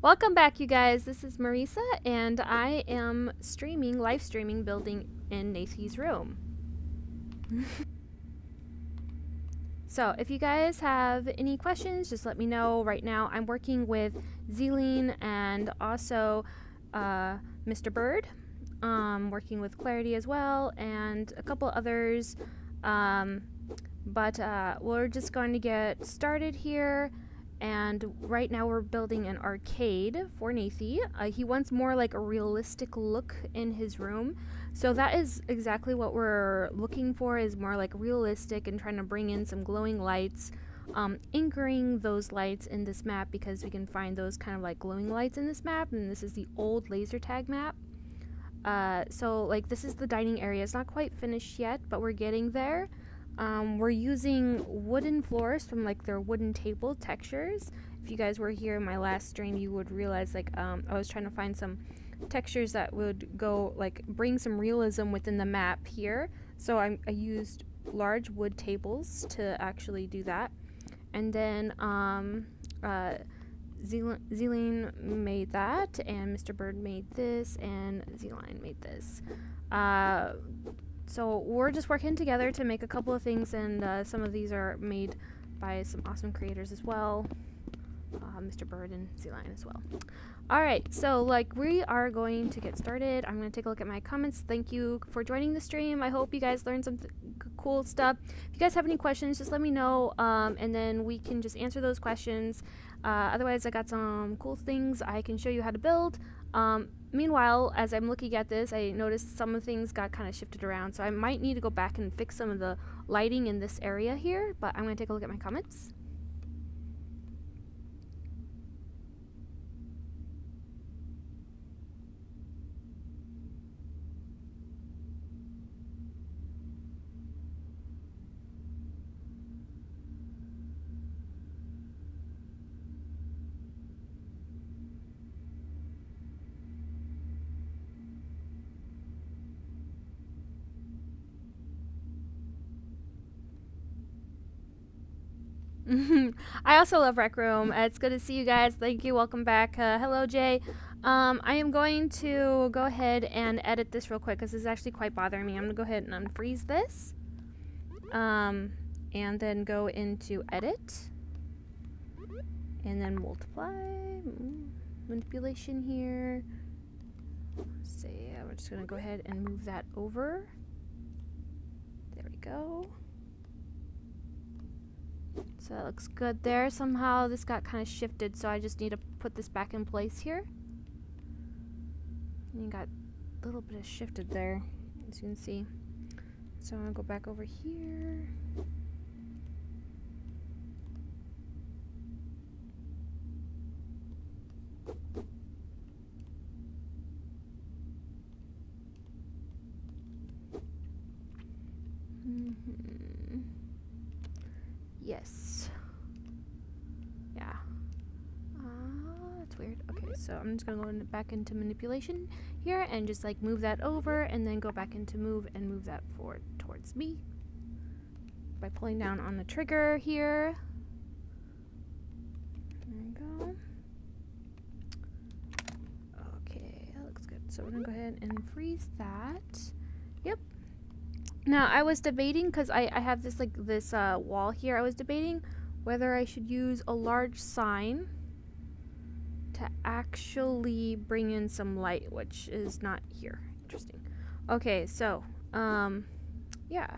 Welcome back, you guys. This is Meriesa, and I am live streaming, building in Nathie's room. So, if you guys have any questions, just let me know. Right now, I'm working with Zeline and also Mr. Bird. Working with Clarity as well, and a couple others. But we're just going to get started here. And right now we're building an arcade for Nathie. He wants more like a realistic look in his room. So that is exactly what we're looking for, is more like realistic and trying to bring in some glowing lights. Anchoring those lights in this map, because we can find those kind of like glowing lights in this map. And this is the old laser tag map. So like this is the dining area. It's not quite finished yet, but we're getting there. We're using wooden floors from like their wooden table textures. If you guys were here in my last stream, you would realize like I was trying to find some textures that would go like bring some realism within the map here. So I used large wood tables to actually do that. And then Zeline made that, and Mr. Bird made this, and Zeline made this. So we're just working together to make a couple of things, and some of these are made by some awesome creators as well. Mr. Bird and Zeline as well. Alright, so like we are going to get started. I'm going to take a look at my comments. Thank you for joining the stream. I hope you guys learned some cool stuff. If you guys have any questions, just let me know, and then we can just answer those questions. Otherwise, I got some cool things I can show you how to build. Meanwhile, as I'm looking at this, I noticed some of the things got kind of shifted around, so I might need to go back and fix some of the lighting in this area here, but I'm going to take a look at my comments. I also love Rec Room. It's good to see you guys. Thank you. Welcome back. Hello, Jay. I am going to go ahead and edit this real quick because it's actually quite bothering me. I'm going to go ahead and unfreeze this. And then go into edit. And then multiply. Manipulation here. Let's see. We're just going to go ahead and move that over. There we go. So that looks good there. Somehow this got kind of shifted, so I just need to put this back in place here. And you got a little bit of shifted there, as you can see. So I'm going to go back over here. Yes. Yeah. That's weird. Okay, so I'm just gonna go back into manipulation here and just like move that over, and then go back into move and move that forward towards me by pulling down on the trigger here. There we go. Okay, that looks good. So we're gonna go ahead and freeze that. Yep. Now, I was debating, because I have this wall here, I was debating whether I should use a large sign to actually bring in some light, which is not here. Interesting. Okay, so, yeah.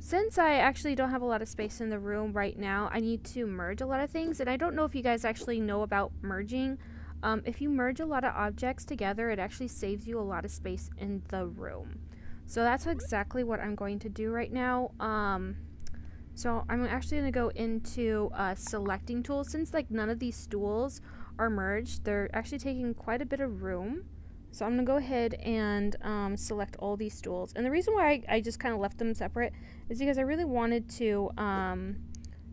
Since I actually don't have a lot of space in the room right now, I need to merge a lot of things, and I don't know if you guys actually know about merging. If you merge a lot of objects together, it actually saves you a lot of space in the room. So that's exactly what I'm going to do right now. So I'm actually going to go into selecting tools. Since like none of these stools are merged, they're actually taking quite a bit of room. So I'm going to go ahead and select all these stools. And the reason why I just kind of left them separate is because I really wanted to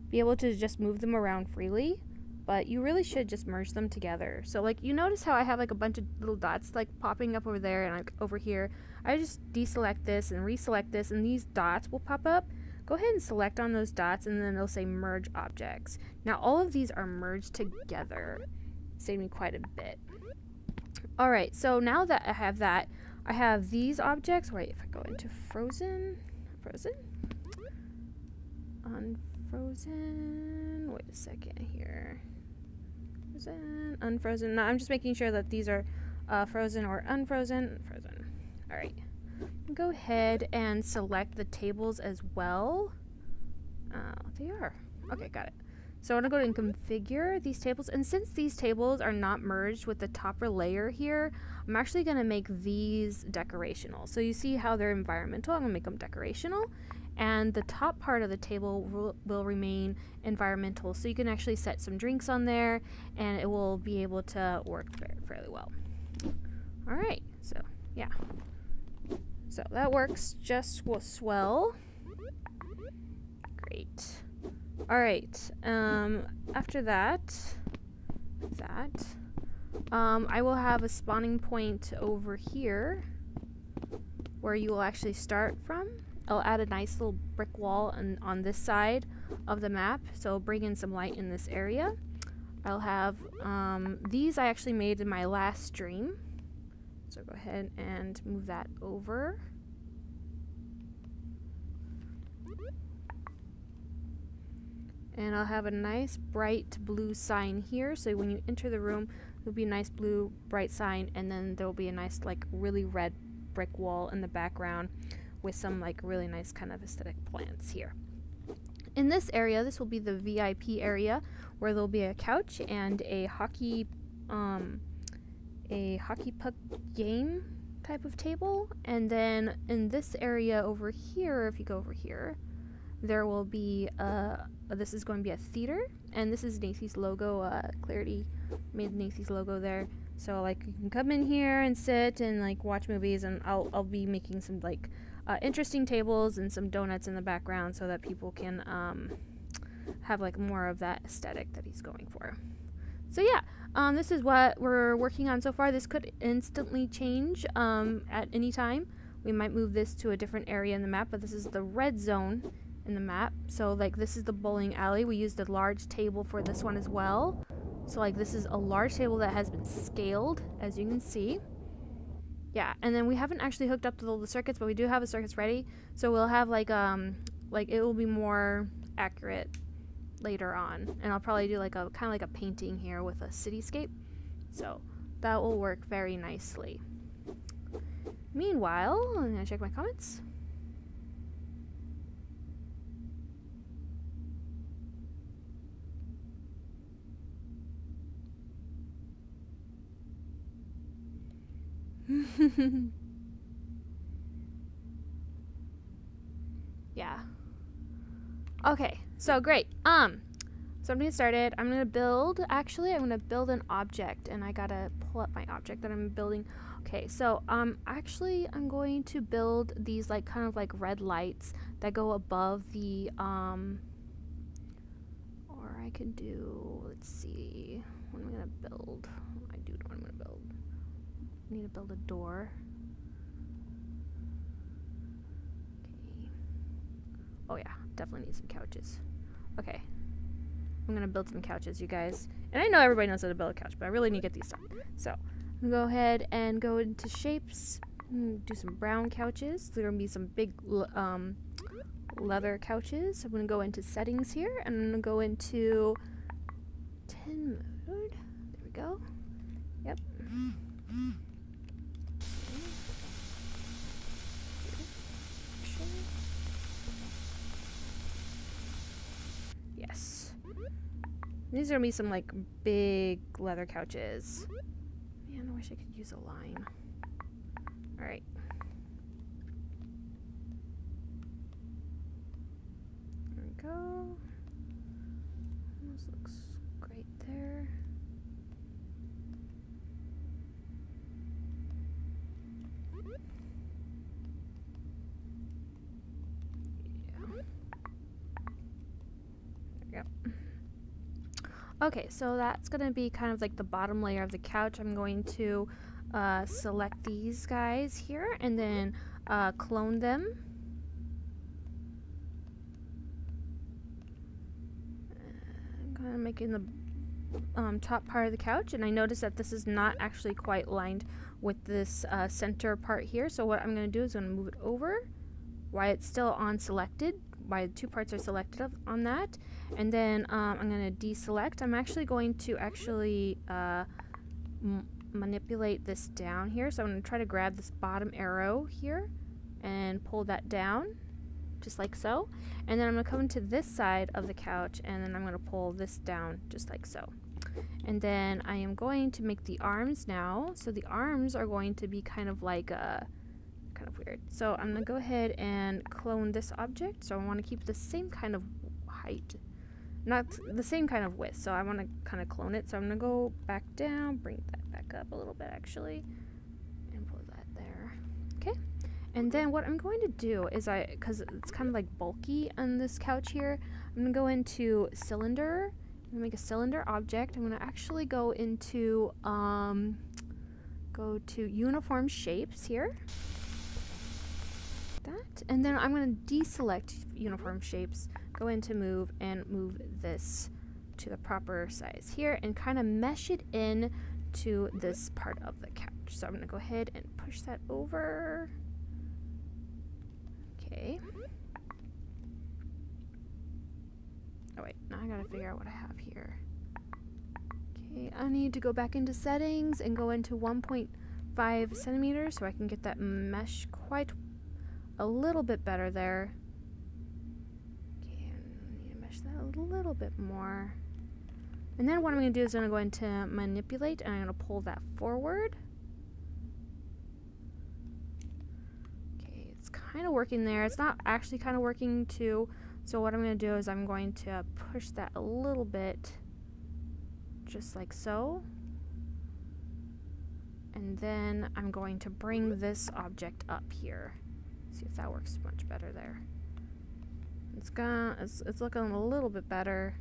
be able to just move them around freely. But you really should just merge them together. So like you notice how I have like a bunch of little dots like popping up over there and like over here. I just deselect this and reselect this, and these dots will pop up. go ahead and select on those dots, and then it'll say merge objects. Now all of these are merged together. Saved me quite a bit. Alright, so now that I have that, I have these objects. Wait, if I go into frozen, unfrozen, wait a second here. Frozen, unfrozen. No, I'm just making sure that these are frozen or unfrozen. Frozen. Alright. Go ahead and select the tables as well. They are. Okay, got it. So I'm going to go and configure these tables. And since these tables are not merged with the topper layer here, I'm actually going to make these decorational. So you see how they're environmental. I'm going to make them decorational. And the top part of the table will remain environmental. So you can actually set some drinks on there, and it will be able to work fairly well. All right. So, yeah. So that works just swell. Great. All right. After that, I will have a spawning point over here where you will actually start from. I'll add a nice little brick wall on this side of the map, so bring in some light in this area. I'll have these I actually made in my last stream, so go ahead and move that over. And I'll have a nice bright blue sign here, so when you enter the room, there'll be a nice blue bright sign, and then there'll be a nice like really red brick wall in the background with some like really nice kind of aesthetic plants here. In this area, this will be the VIP area, where there'll be a couch and a hockey puck game type of table. And then in this area over here, if you go over here, there will be this is going to be a theater, and this is Nathie's logo. Clarity made Nathie's logo there, so like you can come in here and sit and like watch movies, and I'll be making some like interesting tables and some donuts in the background so that people can have like more of that aesthetic that he's going for. So yeah, this is what we're working on so far. This could instantly change at any time. We might move this to a different area in the map, but this is the red zone in the map. So like this is the bowling alley. We used a large table for this one as well. So like this is a large table that has been scaled, as you can see. Yeah, and then we haven't actually hooked up to all the circuits, but we do have the circuits ready. So we'll have like it will be more accurate later on. And I'll probably do like a kind of like a painting here with a cityscape. So that will work very nicely. Meanwhile, I'm gonna check my comments. Yeah. Okay, so great. So I'm gonna start it. I'm gonna build an object, and I gotta pull up my object that I'm building. Okay, so actually I'm going to build these like kind of like red lights that go above the or I can do, let's see, what am I gonna build? I do know what I'm gonna build. I need to build a door. Okay. Oh yeah, definitely need some couches. Okay. I'm gonna build some couches, you guys. And I know everybody knows how to build a couch, but I really need to get these done. So I'm gonna go ahead and go into shapes, do some brown couches. There are gonna be some big leather couches. I'm gonna go into settings here, and I'm gonna go into 10 mode. There we go. Yep. Yes. These are gonna be some like big leather couches. Man, I wish I could use a line. Alright. There we go. This looks great there. Yep. Okay, so that's going to be kind of like the bottom layer of the couch. I'm going to select these guys here and then clone them. I'm making the top part of the couch, and I noticed that this is not actually quite lined with this center part here. So what I'm going to do is I'm going to move it over while it's still on selected, while the two parts are selected on that, and then I'm going to deselect. I'm actually going to manipulate this down here. So I'm going to try to grab this bottom arrow here and pull that down just like so, and then I'm going to come to this side of the couch, and then I'm going to pull this down just like so. And then I am going to make the arms now. So the arms are going to be kind of like kind of weird. So I'm going to go ahead and clone this object. So I want to keep the same kind of height, not the same kind of width. So I want to kind of clone it. So I'm going to go back down, bring that back up a little bit actually, and pull that there. Okay. And then what I'm going to do is because it's kind of like bulky on this couch here, I'm going to go into cylinder. I'm going to make a cylinder object. I'm going to actually go into, uniform shapes here. That. And then I'm going to deselect uniform shapes, go into move, and move this to the proper size here, and kind of mesh it in to this part of the couch. So I'm going to go ahead and push that over. Okay. Oh wait, now I gotta figure out what I have here. Okay, I need to go back into settings and go into 1.5 centimeters so I can get that mesh quite a little bit better there. Okay, I need to mesh that a little bit more. And then what I'm gonna do is I'm gonna go into manipulate, and I'm gonna pull that forward. Kind of working there. It's not actually kind of working too. So what I'm going to do is I'm going to push that a little bit, just like so. And then I'm going to bring this object up here. See if that works much better there. It's looking a little bit better.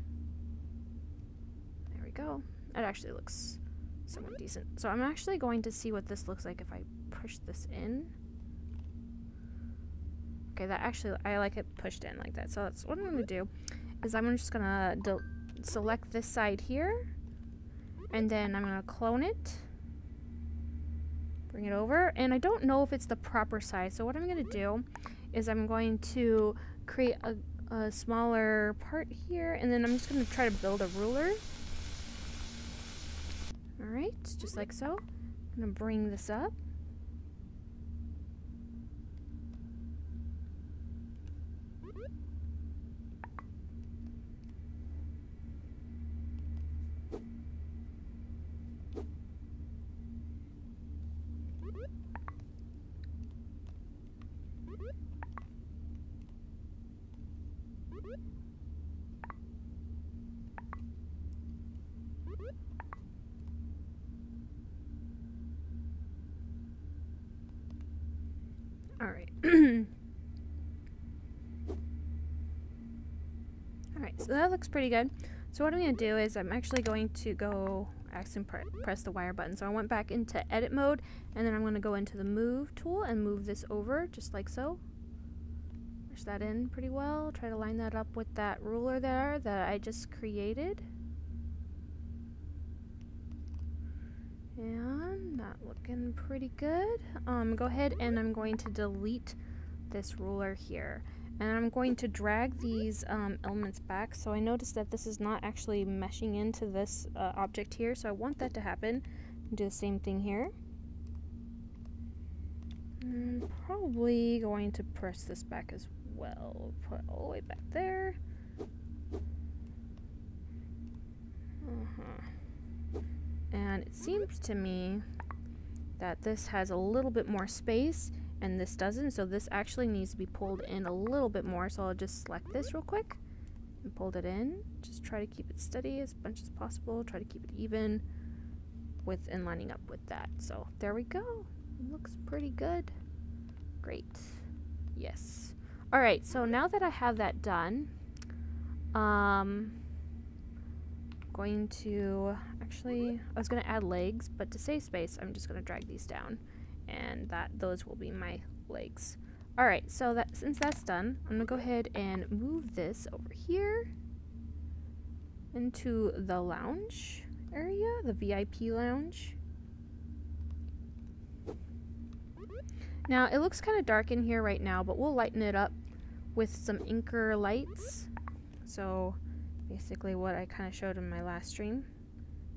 There we go. It actually looks somewhat decent. So I'm actually going to see what this looks like if I push this in. Okay, that actually, I like it pushed in like that. So that's what I'm going to do, is I'm just going to select this side here, and then I'm going to clone it, bring it over, and I don't know if it's the proper size. So what I'm going to do is I'm going to create a smaller part here, and then I'm just going to try to build a ruler. Alright, just like so. I'm going to bring this up. Alright. Alright, so that looks pretty good. So what I'm going to do is I'm actually going to go press the wire button. So I went back into edit mode, and then I'm going to go into the move tool and move this over just like so. Push that in pretty well. Try to line that up with that ruler there that I just created. And not looking pretty good. Go ahead and I'm going to delete this ruler here. And I'm going to drag these elements back. So I noticed that this is not actually meshing into this object here. So I want that to happen. Do the same thing here. And probably going to press this back as well. Put it all the way back there. And it seems to me that this has a little bit more space and this doesn't, so this actually needs to be pulled in a little bit more. So I'll just select this real quick and pull it in. Just try to keep it steady as much as possible. Try to keep it even with and lining up with that. So there we go. It looks pretty good. Great. Yes. All right, so now that I have that done, going to actually, I was going to add legs, but to save space, I'm just going to drag these down, and those will be my legs. All right, so since that's done, I'm going to go ahead and move this over here. into the lounge area, the VIP lounge. Now, it looks kind of dark in here right now, but we'll lighten it up with some anchor lights. So, basically what I kind of showed in my last stream.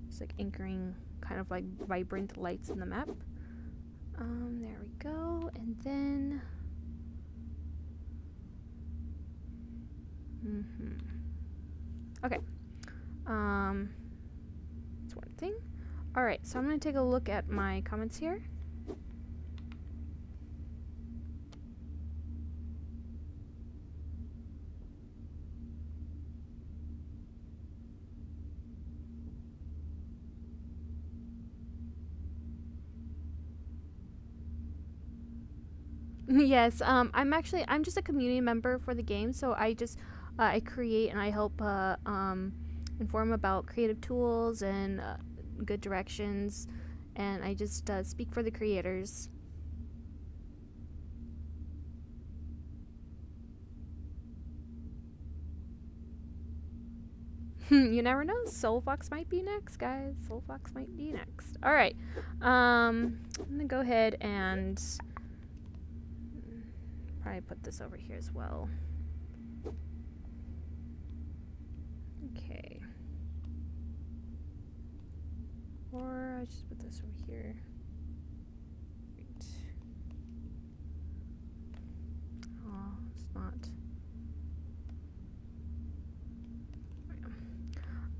It's like anchoring kind of like vibrant lights in the map. There we go. And then... Okay. That's one thing. Alright, so I'm going to take a look at my comments here. Yes, I'm just a community member for the game, so I just I create and I help inform about creative tools and good directions, and I just speak for the creators. You never know, Soul Fox might be next, guys. Soul Fox might be next. All right, I'm gonna go ahead and probably put this over here as well. Okay. Or I just put this over here. Right. Oh, it's not.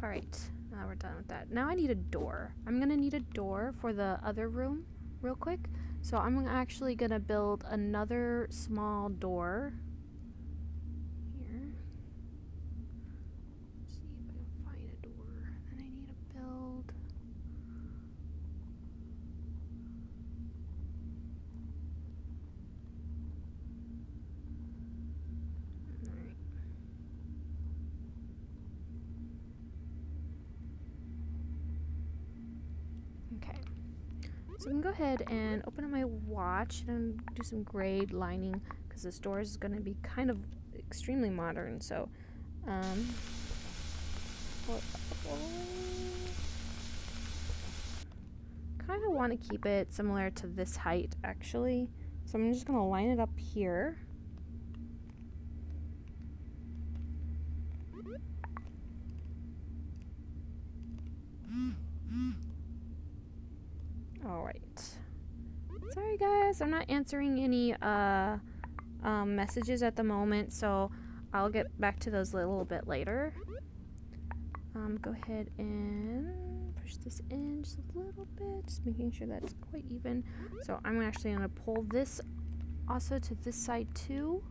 Alright, now we're done with that. Now I need a door. I'm gonna need a door for the other room real quick. So I'm actually gonna build another small door here. Let's see if I can find a door that I need to build. Alright. Okay. So I'm going to go ahead and open up my watch and do some gray lining because this door is going to be kind of extremely modern. So, kind of want to keep it similar to this height actually. So I'm just going to line it up here. Alright. Sorry guys, I'm not answering any messages at the moment, so I'll get back to those a little bit later. Go ahead and push this in just a little bit, just making sure that's quite even. So I'm actually going to pull this also to this side too.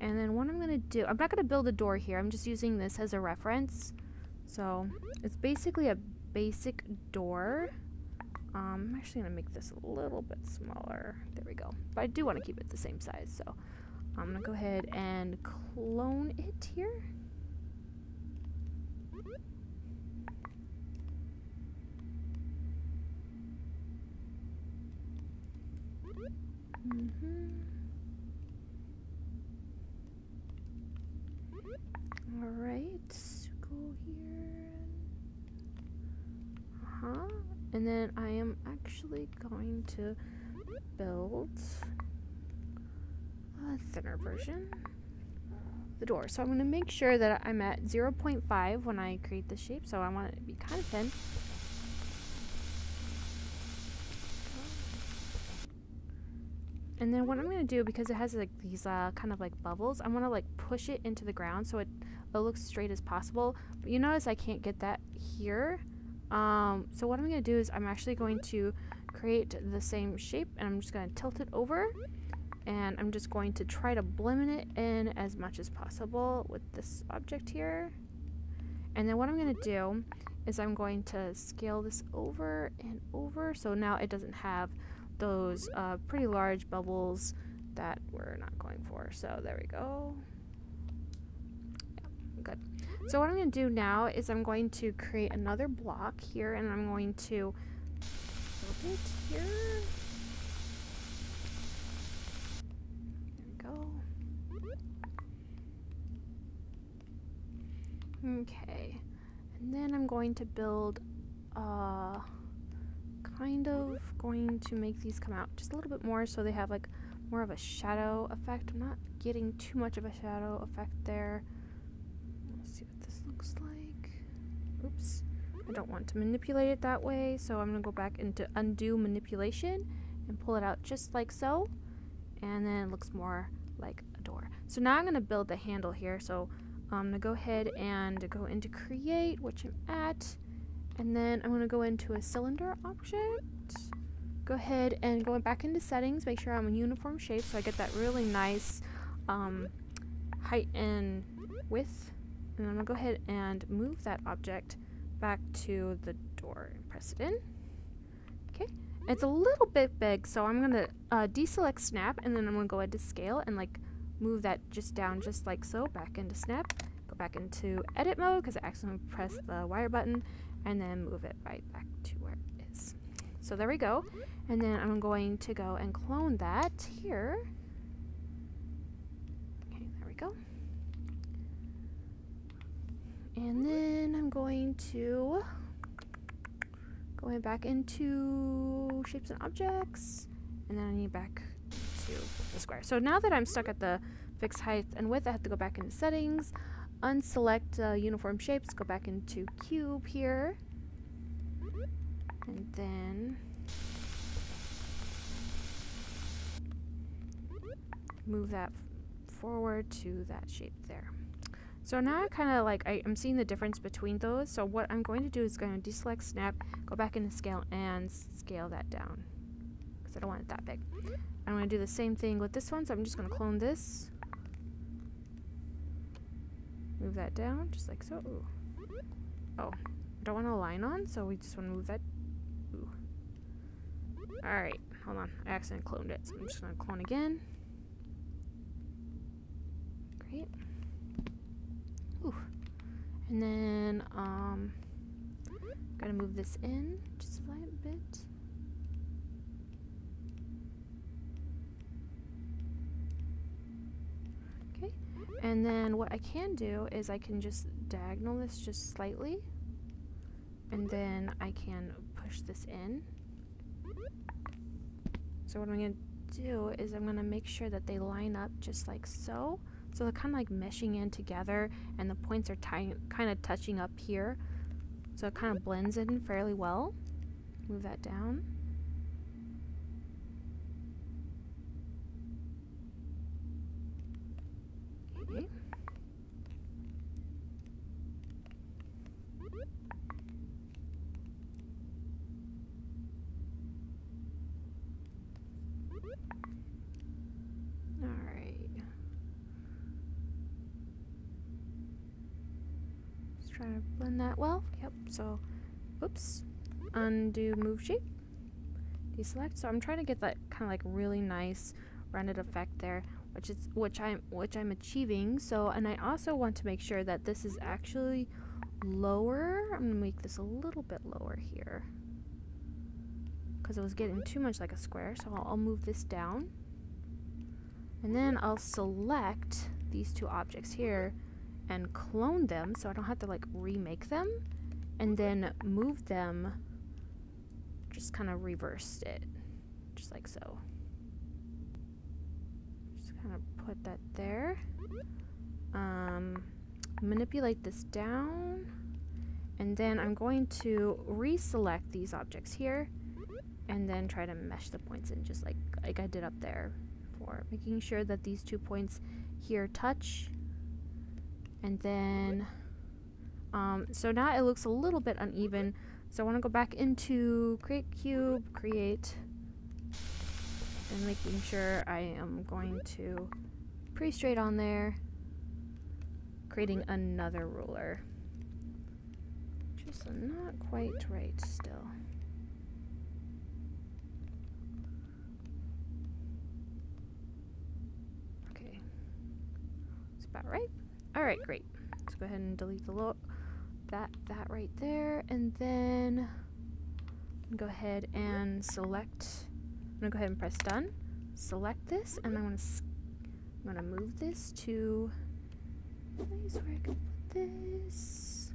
And then what I'm going to do, I'm not going to build a door here, I'm just using this as a reference. So it's basically a basic door. I'm actually going to make this a little bit smaller. There we go. But I do want to keep it the same size, so I'm going to go ahead and clone it here. Alright, go here. And then I am actually going to build a thinner version of the door. So I'm going to make sure that I'm at 0.5 when I create the shape. So I want it to be kind of thin. And then what I'm going to do, because it has like these kind of like bubbles, I want to like push it into the ground so it looks straight as possible. But you notice I can't get that here. So what I'm going to do is I'm actually going to create the same shape and I'm just going to tilt it over and I'm just going to try to blend it in as much as possible with this object here. And then what I'm going to do is I'm going to scale this over and over so now it doesn't have those pretty large bubbles that we're not going for. So there we go. Yeah, good. So what I'm going to do now is I'm going to create another block here and I'm going to build it here. There we go. Okay, and then I'm going to build kind of going to make these come out just a little bit more so they have like more of a shadow effect. I'm not getting too much of a shadow effect there. Let's see what this looks like. Oops, I don't want to manipulate it that way, so I'm gonna go back into undo manipulation and pull it out just like so, and then it looks more like a door. So now I'm gonna build the handle here, so I'm gonna go ahead and go into create, which I'm at, and then I'm going to go into a cylinder object. Go ahead and go back into settings. Make sure I'm a uniform shape so I get that really nice height and width. And I'm going to go ahead and move that object back to the door and press it in. Okay. It's a little bit big, so I'm going to deselect snap, and then I'm going to go ahead to scale and like move that just down just like so, back into snap. Go back into edit mode because I accidentally pressed the wire button, and then move it right back to where it is. So there we go. And then I'm going to go and clone that here. Okay, there we go. And then I'm going to go back into shapes and objects, and then I need back to the square. So now that I'm stuck at the fixed height and width, I have to go back into settings, unselect uniform shapes, go back into cube here, and then move that forward to that shape there. So now I kind of like, I'm seeing the difference between those. So what I'm going to do is going to deselect snap, go back into scale, and scale that down because I don't want it that big. I'm going to do the same thing with this one, so I'm just going to clone this. Move that down, just like so. Ooh. Oh, I don't want a line on, so we just want to move that. Ooh. Alright, hold on. I accidentally cloned it, so I'm just going to clone again. Great. Ooh. And then, gotta move this in just a little bit. Okay. And then what I can do is I can just diagonal this just slightly, and then I can push this in. So what I'm going to do is I'm going to make sure that they line up just like so. So they're kind of like meshing in together, and the points are kind of touching up here. So it kind of blends in fairly well. Move that down. Okay. Alright. Just trying to blend that well. Yep, so, oops. Undo move shape. Deselect. So I'm trying to get that kind of like really nice rounded effect there, which I'm achieving. So, and I also want to make sure that this is actually lower. I'm gonna make this a little bit lower here because it was getting too much like a square. So I'll move this down, and then I'll select these two objects here and clone them so I don't have to like remake them, and then move them, just kind of reversed it just like so. Just kind of put that there. Manipulate this down, and then I'm going to reselect these objects here and then try to mesh the points in just like I did up there before, making sure that these 2 points here touch. And then so now it looks a little bit uneven, so I want to go back into create cube, create, and making sure I am going to pretty straight on there, creating another ruler. Just not quite right still. Okay. It's about right. Alright, great. Let's go ahead and delete the that right there, and then go ahead and select. I'm gonna go ahead and press done. Select this, and I'm gonna move this to place where I can put this.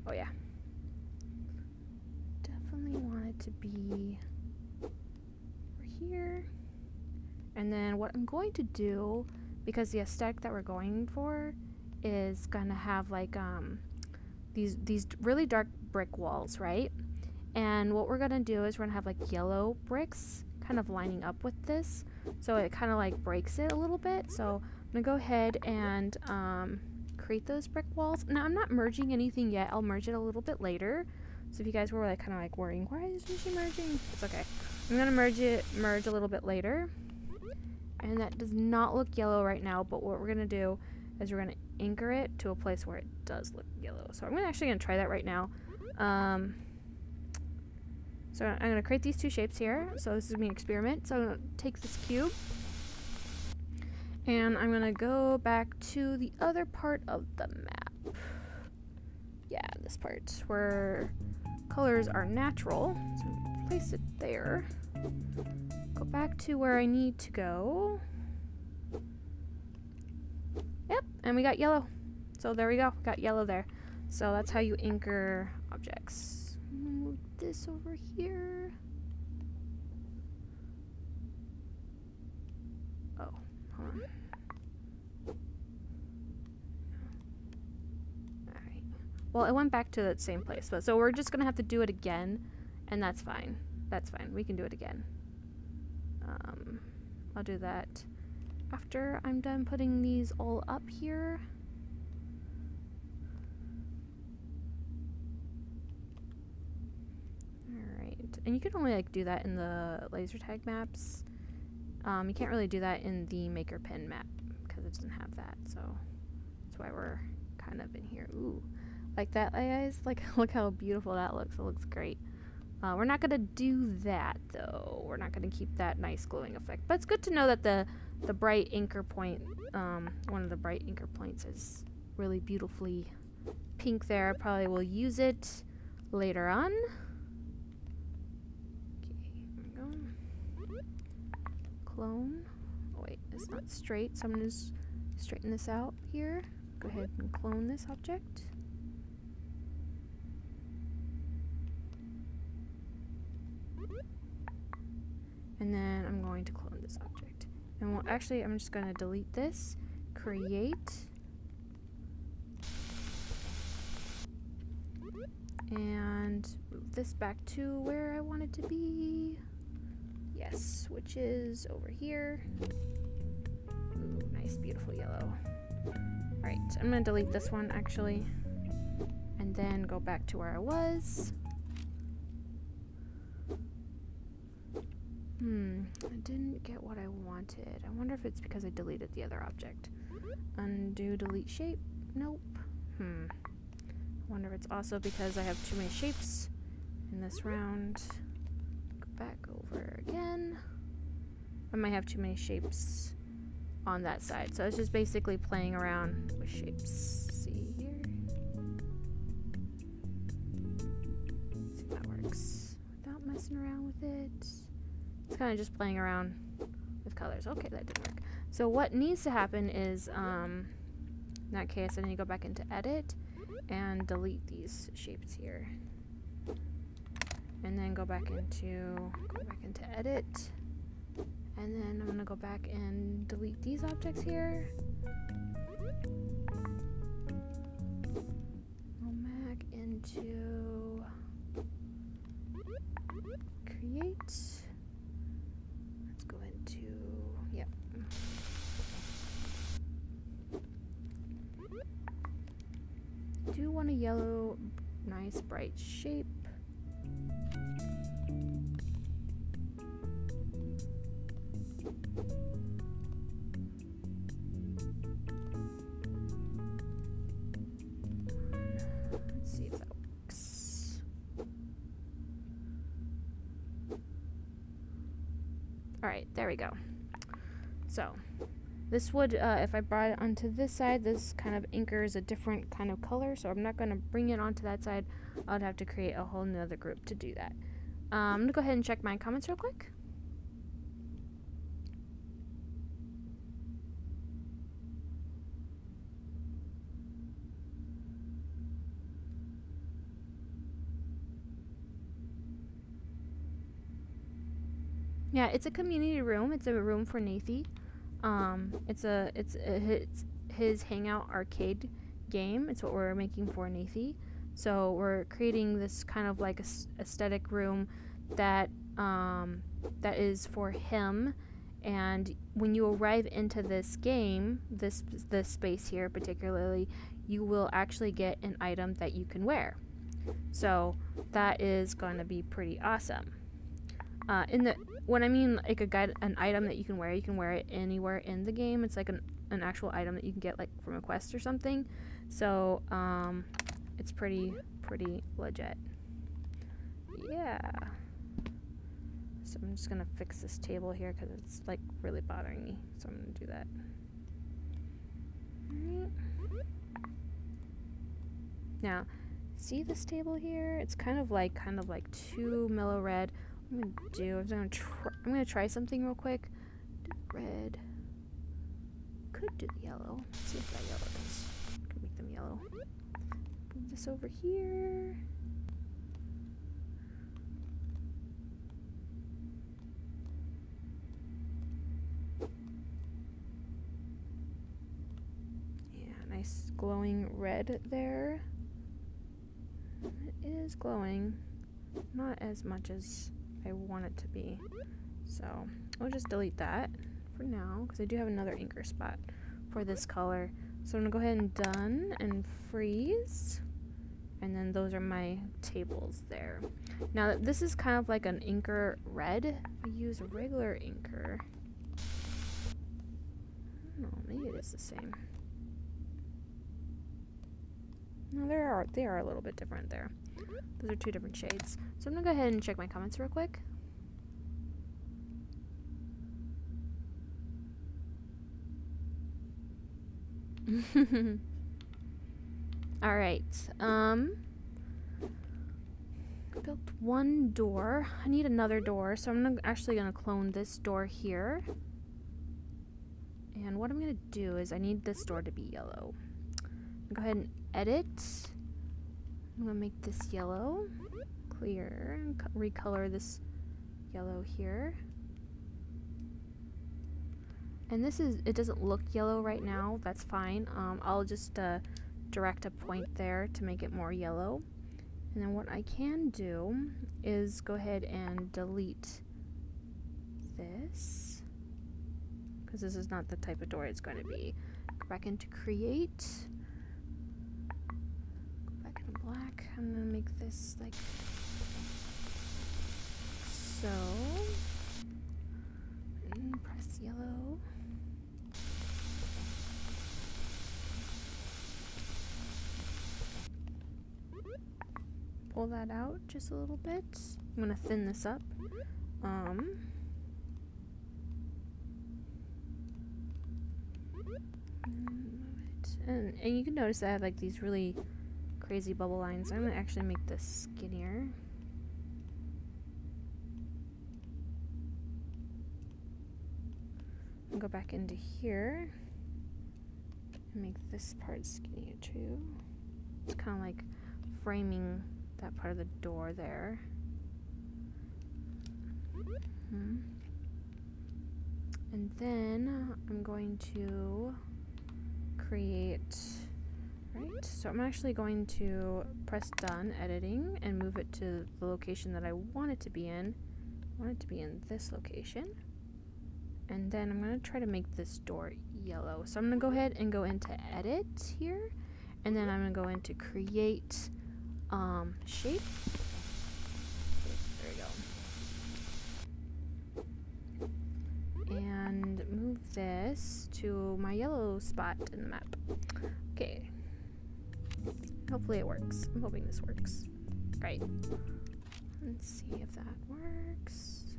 Oh yeah. Definitely want it to be over here. And then what I'm going to do, because the aesthetic that we're going for is gonna have like these really dark brick walls, right? And what we're gonna do is we're gonna have like yellow bricks kind of lining up with this, so it kind of like breaks it a little bit. So I'm gonna go ahead and create those brick walls. Now I'm not merging anything yet. I'll merge it a little bit later. So if you guys were like kind of like worrying, why isn't she merging? It's okay. I'm gonna merge a little bit later. And that does not look yellow right now, but what we're gonna do is we're gonna anchor it to a place where it does look yellow. So I'm actually gonna try that right now. So I'm gonna create these two shapes here. So this is an experiment. So I'm gonna take this cube and I'm gonna go back to the other part of the map. Yeah, this part where colors are natural. So place it there. Go back to where I need to go. Yep, and we got yellow. So there we go, got yellow there. So that's how you anchor objects. Move this over here. Oh, hold on. Alright. Well, it went back to the same place, but so we're just gonna have to do it again, and that's fine. That's fine, we can do it again. I'll do that after I'm done putting these all up here. Alright, and you can only like do that in the laser tag maps. You can't really do that in the maker pen map because it doesn't have that, so that's why we're kind of in here. Ooh, like that, guys? Like, look how beautiful that looks. It looks great. We're not gonna do that though. We're not gonna keep that nice glowing effect. But it's good to know that the bright anchor point, one of the bright anchor points is really beautifully pink there. I probably will use it later on. Okay, there we go. Clone. Oh wait, it's not straight, so I'm gonna just straighten this out here. Go ahead and clone this object. And then I'm going to clone this object. And well, actually, I'm just going to delete this, create, and move this back to where I want it to be. Yes, which is over here. Ooh, nice, beautiful yellow. Alright, I'm going to delete this one, actually, and then go back to where I was. I didn't get what I wanted. I wonder if it's because I deleted the other object. Undo, delete shape. Nope. I wonder if it's also because I have too many shapes in this round. Go back over again. I might have too many shapes on that side. So it's just basically playing around with shapes. See here? Let's see if that works without messing around with it. It's kind of just playing around with colors. Okay, that didn't work. So what needs to happen is, in that case, I need to go back into edit and delete these shapes here. And then go back into edit. And then I'm gonna go back and delete these objects here. Go back into create. Yep. Do want a yellow, nice bright shape. Let's see if that works. Alright, there we go. So, this would, if I brought it onto this side, this kind of anchors a different kind of color, so I'm not going to bring it onto that side. I would have to create a whole nother group to do that. I'm going to go ahead and check my comments real quick. Yeah, it's a community room. It's a room for Nathie. It's his hangout arcade game. It's what we're making for Nathie. So we're creating this kind of like aesthetic room that that is for him. And when you arrive into this game, this space here particularly, you will actually get an item that you can wear. So that is going to be pretty awesome. When I mean like an item that you can wear it anywhere in the game. It's like an actual item that you can get like from a quest or something. So it's pretty legit. Yeah. So I'm just gonna fix this table here because it's like really bothering me. So I'm gonna do that. Alright. Now, see this table here? It's kind of like too mellow red. What I'm gonna try something real quick. Do red. Could do the yellow. Let's see if that yellow is. Could make them yellow. Move this over here. Yeah, nice glowing red there. It is glowing. Not as much as I want it to be. So I'll just delete that for now because I do have another anchor spot for this color. So I'm gonna go ahead and done and freeze. And then those are my tables there. Now this is kind of like an inker red. If I use a regular inker, I don't know, maybe it is the same. No, they are a little bit different there. Those are two different shades. So I'm gonna go ahead and check my comments real quick. All right. Built one door. I need another door, so I'm actually gonna clone this door here. And what I'm gonna do is I need this door to be yellow. Go ahead and edit. I'm gonna make this yellow, clear, and recolor this yellow here. And it doesn't look yellow right now, that's fine. I'll just direct a point there to make it more yellow. And then what I can do is go ahead and delete this, because this is not the type of door it's going to be. Go back into create. Black. I'm gonna make this like so, and press yellow. Pull that out just a little bit. I'm gonna thin this up. And you can notice that I have like these really crazy bubble lines. I'm gonna actually make this skinnier. And go back into here and make this part skinnier too. It's kind of like framing that part of the door there. And then I'm going to create. Right, so I'm actually going to press done editing and move it to the location that I want it to be in. I want it to be in this location. And then I'm going to try to make this door yellow. So I'm going to go ahead and go into edit here. And then I'm going to go into create shape. There we go. And move this to my yellow spot in the map. Okay. Hopefully it works. I'm hoping this works. Great. Let's see if that works.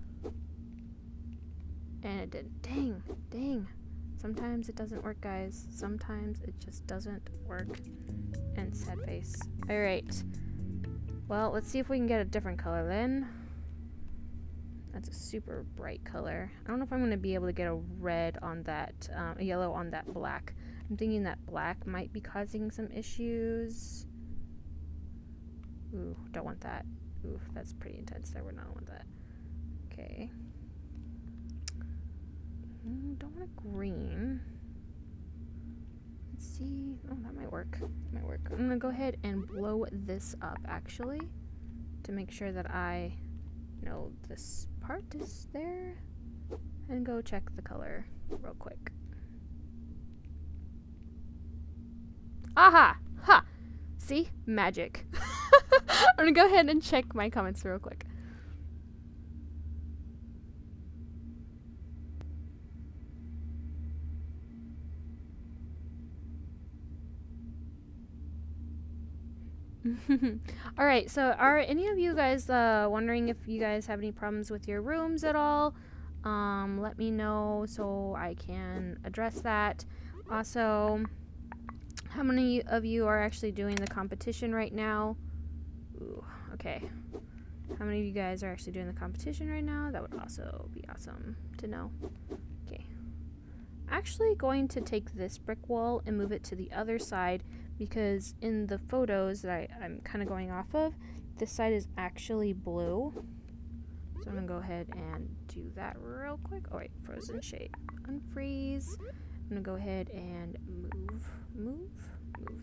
And it did. Dang. Sometimes it doesn't work, guys. Sometimes it just doesn't work. And sad face. Alright. Well, let's see if we can get a different color then. That's a super bright color. I don't know if I'm going to be able to get a red on that, a yellow on that black. I'm thinking that black might be causing some issues. Ooh, don't want that. Ooh, that's pretty intense there. We don't want that. Okay. Don't want a green. Let's see. Oh, that might work. Might work. I'm gonna go ahead and blow this up actually to make sure that I know this part is there, and go check the color real quick. Aha! Ha! See? Magic. I'm gonna go ahead and check my comments real quick. Alright, so are any of you guys wondering if you guys have any problems with your rooms at all? Let me know so I can address that. Also, how many of you are actually doing the competition right now? Ooh, okay. How many of you guys are actually doing the competition right now? That would also be awesome to know. Okay. Actually going to take this brick wall and move it to the other side, because in the photos that I'm kind of going off of, this side is actually blue. So I'm going to go ahead and do that real quick. Oh wait, frozen shape. Unfreeze. I'm going to go ahead and move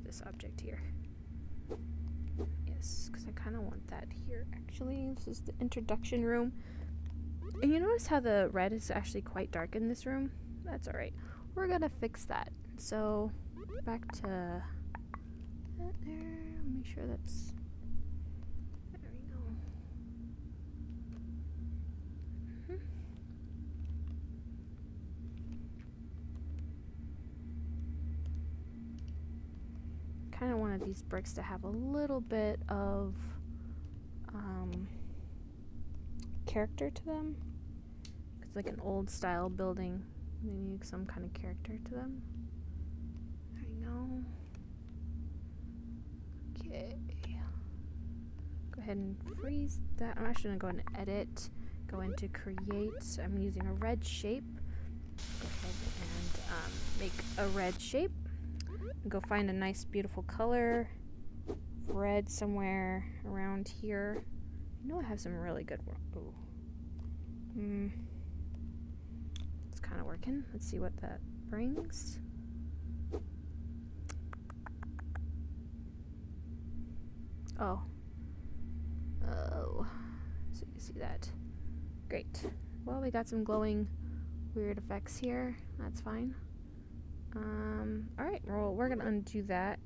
this object here. Yes, because I kind of want that here actually. This is the introduction room. And you notice how the red is actually quite dark in this room? That's alright. We're going to fix that. So back to that there. Make sure that's... There we go. Kind of wanted these bricks to have a little bit of character to them. It's like an old style building. They need some kind of character to them. There we go. Okay. Go ahead and freeze that. I'm actually going to go and edit. Go into create. I'm using a red shape. Go ahead and make a red shape. Go find a nice beautiful color. Red somewhere around here. I know I have some really good work. Ooh. It's kind of working. Let's see what that brings. Oh. Oh. So you can see that. Great. Well, we got some glowing weird effects here. That's fine. Alright, well, we're gonna undo that.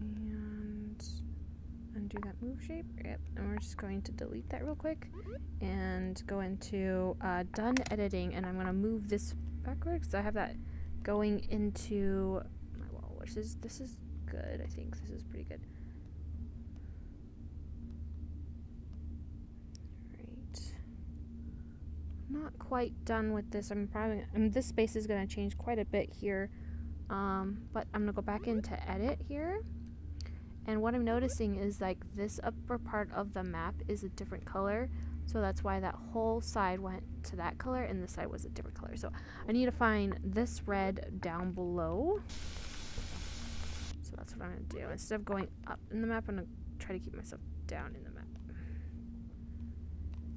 And undo that move shape. Yep, and we're just going to delete that real quick and go into done editing, and I'm gonna move this backwards. So I have that going into my wall, which is, this is good. I think this is pretty good. Not quite done with this. This space is going to change quite a bit here, but I'm going to go back into edit here, and what I'm noticing is like this upper part of the map is a different color, so that's why that whole side went to that color and this side was a different color. So I need to find this red down below, so that's what I'm going to do. Instead of going up in the map, I'm going to try to keep myself down in the map. So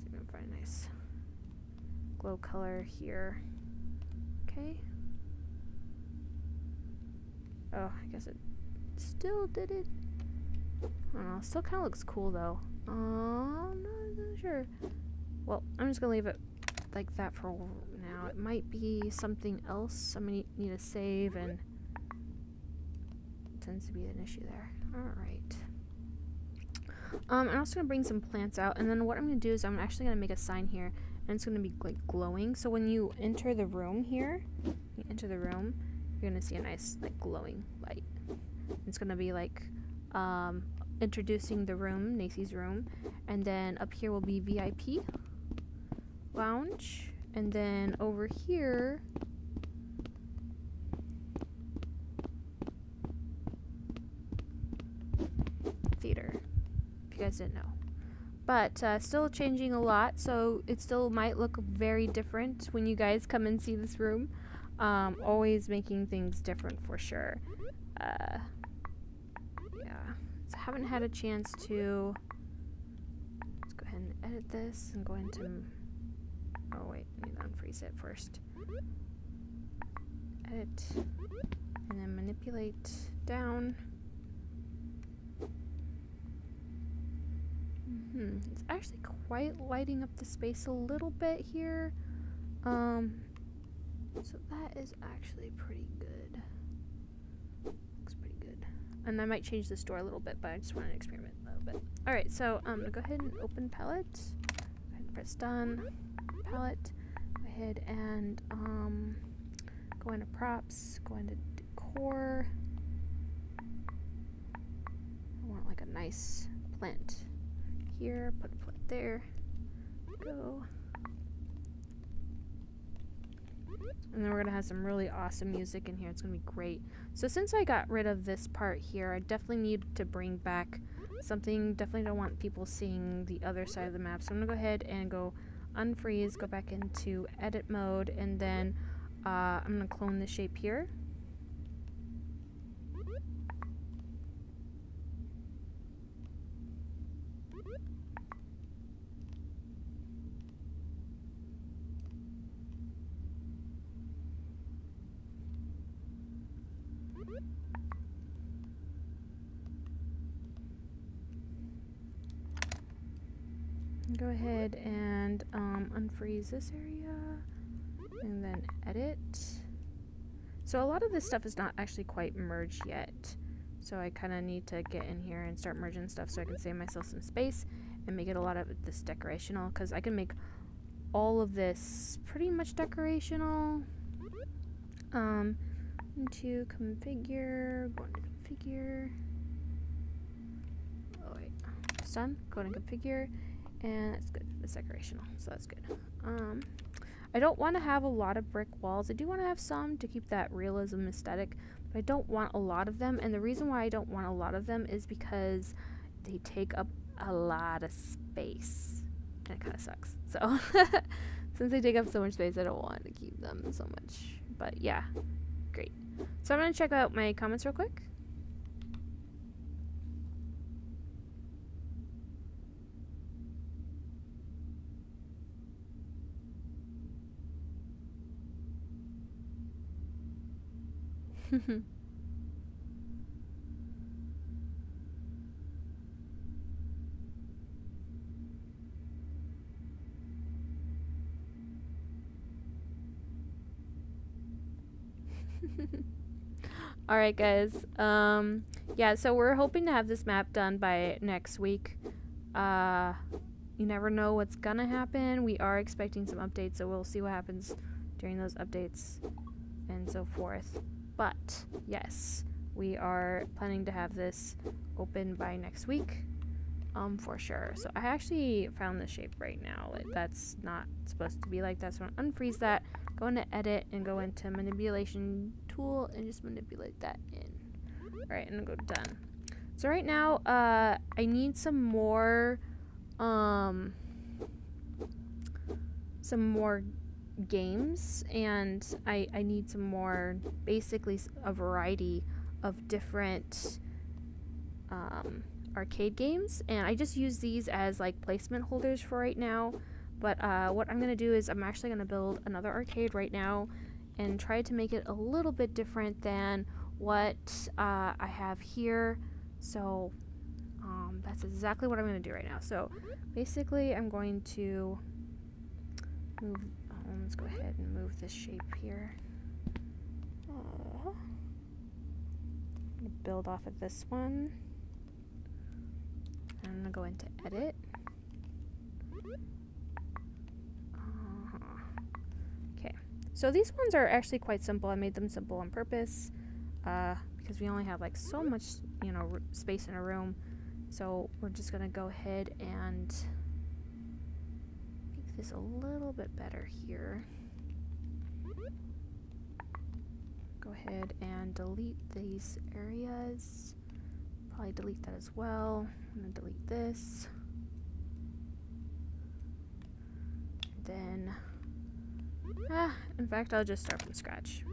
I'm going to find a nice glow color here. Okay. Oh, I guess it still did it. I don't know. Still kind of looks cool though. I'm not sure. Well, I'm just gonna leave it like that for now. It might be something else. I'm gonna need to save, and it tends to be an issue there. All right. I'm also gonna bring some plants out, and then what I'm gonna do is I'm actually gonna make a sign here. And it's going to be like glowing. So when you enter the room here, you're going to see a nice like glowing light. It's going to be like introducing the room, Nathie's room. And then up here will be VIP lounge. And then over here, theater, if you guys didn't know. But still changing a lot, so it still might look very different when you guys come and see this room. Always making things different for sure. Yeah, so I haven't had a chance to... Let's go ahead then edit this and go into, oh wait, I need to unfreeze it first. Edit, and then manipulate down. It's actually quite lighting up the space a little bit here. So that is actually pretty good. Looks pretty good. And I might change the store a little bit, but I just want to experiment a little bit. Alright, so I'm gonna go ahead and open palette. Go ahead and press done. Palette. Go ahead and go into props, go into decor. I want like a nice plant here, put a plant there. Go. And then we're gonna have some really awesome music in here. It's gonna be great. So since I got rid of this part here, I definitely need to bring back something. Definitely don't want people seeing the other side of the map. So I'm gonna go ahead and go unfreeze, go back into edit mode, and then I'm gonna clone the shape here. Go ahead and unfreeze this area and then edit. So a lot of this stuff is not actually quite merged yet, so I kind of need to get in here and start merging stuff so I can save myself some space and make it a lot of this decorational, because I can make all of this pretty much decorational. Into configure, go into configure. Oh wait, it's done. Go to configure. And that's good. It's decorational, so that's good. I don't want to have a lot of brick walls. I do want to have some to keep that realism aesthetic, but I don't want a lot of them. And the reason why I don't want a lot of them is because they take up a lot of space, and it kind of sucks. So since they take up so much space, I don't want to keep them so much. But yeah, great. So I'm gonna check out my comments real quick. Alright guys, yeah, so we're hoping to have this map done by next week. You never know what's gonna happen. We are expecting some updates, so we'll see what happens during those updates and so forth. But yes, we are planning to have this open by next week, for sure. So I actually found the shape right now. That's not supposed to be like that, so I'm gonna unfreeze that, go into edit, and go into manipulation tool, and just manipulate that in. Alright, and go done. So right now, I need some more games, and I need some more, basically a variety of different arcade games, and I just use these as like placement holders for right now. But what I'm gonna do is I'm actually gonna build another arcade right now and try to make it a little bit different than what I have here. So that's exactly what I'm gonna do right now. So basically I'm going to move, let's go ahead and move this shape here. I'm gonna build off of this one. I'm gonna go into edit. Okay, so these ones are actually quite simple. I made them simple on purpose because we only have like so much, you know, space in a room. So we're just gonna go ahead and make this a little bit better here. Go ahead and delete these areas. Probably delete that as well. I'm gonna delete this. Then, in fact, I'll just start from scratch.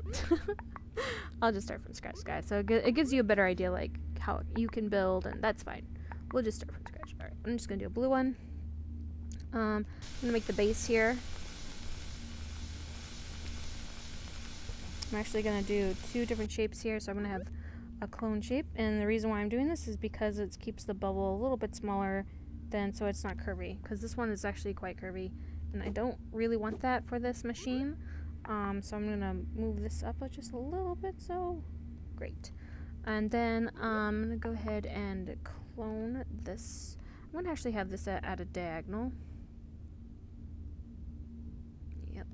I'll just start from scratch, guys. So it gives you a better idea, like, how you can build, and that's fine. We'll just start from scratch. Alright, I'm just gonna do a blue one. I'm gonna make the base here. I'm actually gonna do 2 different shapes here, so I'm gonna have a clone shape, and the reason why I'm doing this is because it keeps the bubble a little bit smaller than, so it's not curvy, because this one is actually quite curvy and I don't really want that for this machine. So I'm gonna move this up just a little bit, so great. And then I'm gonna go ahead and clone this. I'm gonna actually have this at a diagonal. Yep,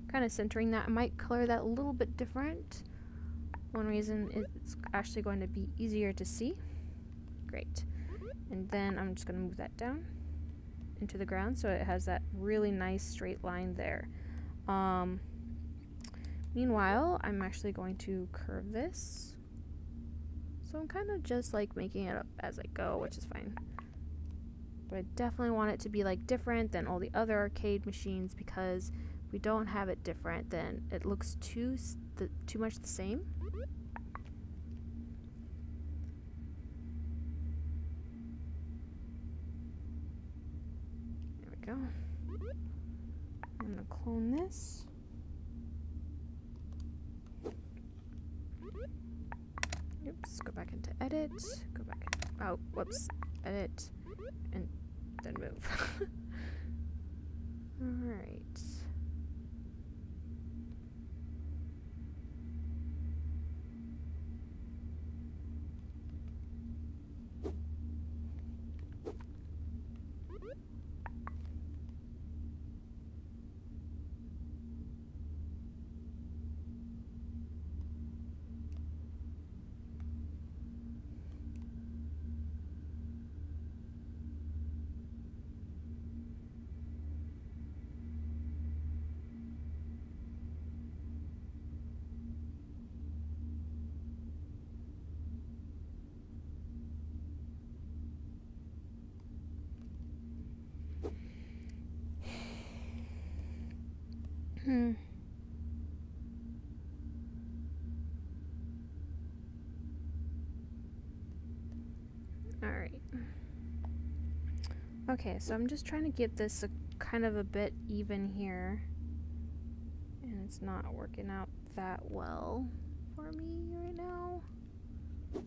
kind of centering that. I might color that a little bit different. One reason is it's actually going to be easier to see. Great. And then I'm just going to move that down into the ground so it has that really nice straight line there. Meanwhile, I'm actually going to curve this. So I'm kind of just like making it up as I go, which is fine. But I definitely want it to be like different than all the other arcade machines, because if we don't have it different, then it looks too much the same. There we go. I'm gonna clone this. Oops, go back into edit, go back, oh, whoops, edit, and then move. Alright. Alright. Okay, so I'm just trying to get this kind of a bit even here. And it's not working out that well for me right now. Yeah.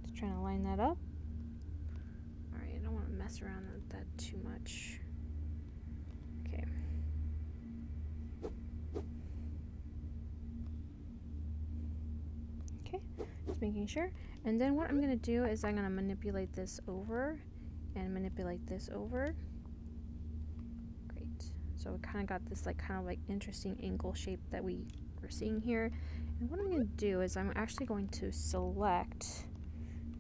Just trying to line that up. Alright, I don't want to mess around with that too much. Okay. Okay, just making sure. And then what I'm going to do is I'm going to manipulate this over and manipulate this over. Great. So we kind of got this kind of interesting angle shape that we were seeing here. And what I'm going to do is I'm actually going to select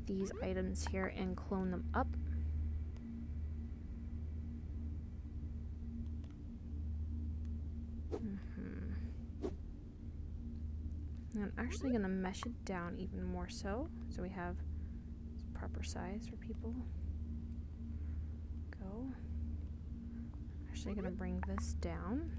these items here and clone them up. And I'm actually going to mesh it down even more so we have proper size for people. Go. I'm actually going to bring this down.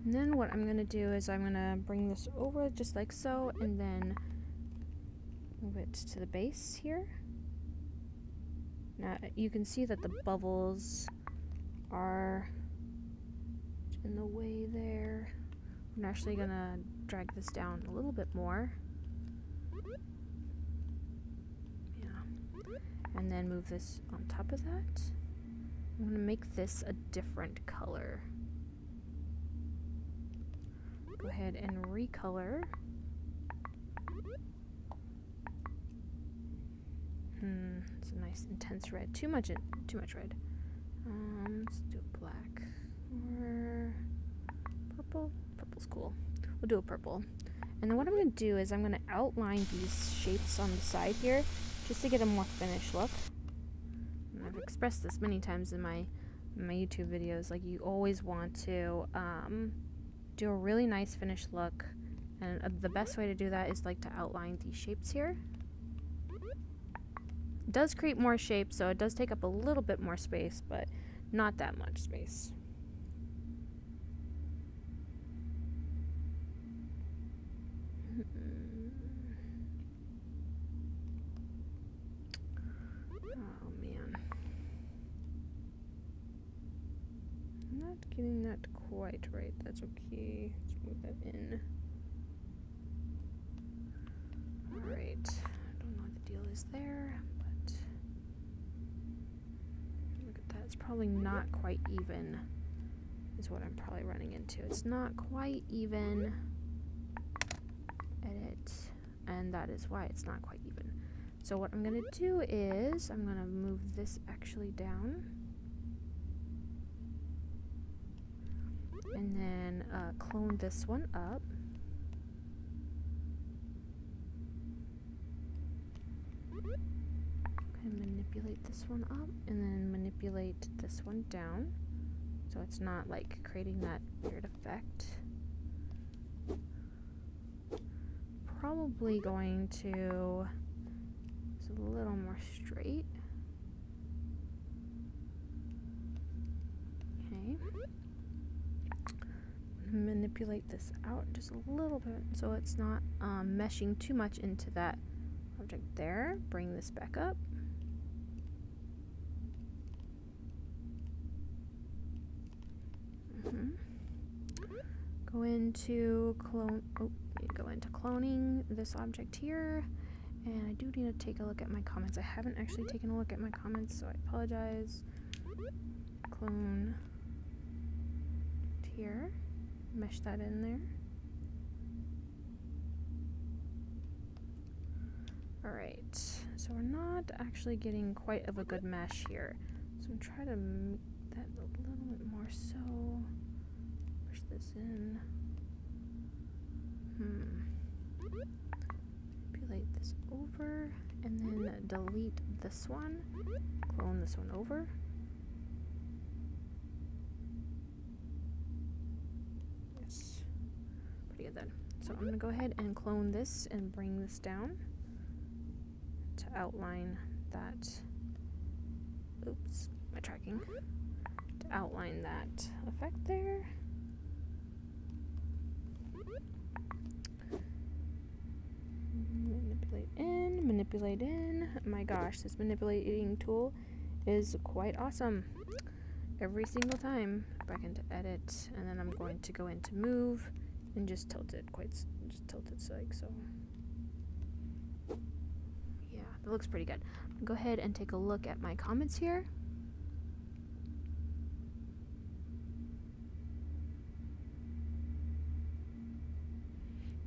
And then what I'm going to do is I'm going to bring this over just like so, and then move it to the base here. Now you can see that the bubbles are in the way there. I'm actually gonna drag this down a little bit more. Yeah. And then move this on top of that. I'm gonna make this a different color. Go ahead and recolor. It's a nice intense red. Too much red. Let's do a black or purple. Purple's cool. We'll do a purple. And then what I'm going to do is I'm going to outline these shapes on the side here just to get a more finished look. And I've expressed this many times in my YouTube videos. Like, you always want to do a really nice finished look. And the best way to do that is to outline these shapes here. It does create more shapes, so it does take up a little bit more space, but not that much space. Oh man. I'm not getting that quite right. That's okay. Let's move that in. Alright. I don't know what the deal is there, but look at that. It's probably not quite even, is what I'm probably running into. It's not quite even. Edit. And that is why it's not quite even. So what I'm going to do is I'm going to move this actually down. And then clone this one up. And manipulate this one up. And then manipulate this one down. So it's not like creating that weird effect. Probably going to just a little more straight. Okay. Manipulate this out just a little bit so it's not meshing too much into that object there. Bring this back up. Go into clone. Oh, go into cloning this object here, and I do need to take a look at my comments. I haven't actually taken a look at my comments, so I apologize. Clone here, mesh that in there. All right, so we're not actually getting quite of a good mesh here, so I'm trying to make that a little bit more so. Push this in. Manipulate this over, and then delete this one. Clone this one over. Yes. Pretty good then. So I'm going to go ahead and clone this and bring this down to outline that. Oops, my tracking. To outline that effect there. Manipulate in. My gosh, this manipulating tool is quite awesome. Every single time. Back into edit, and then I'm going to go into move and just tilt it like so. Yeah, that looks pretty good. Go ahead and take a look at my comments here.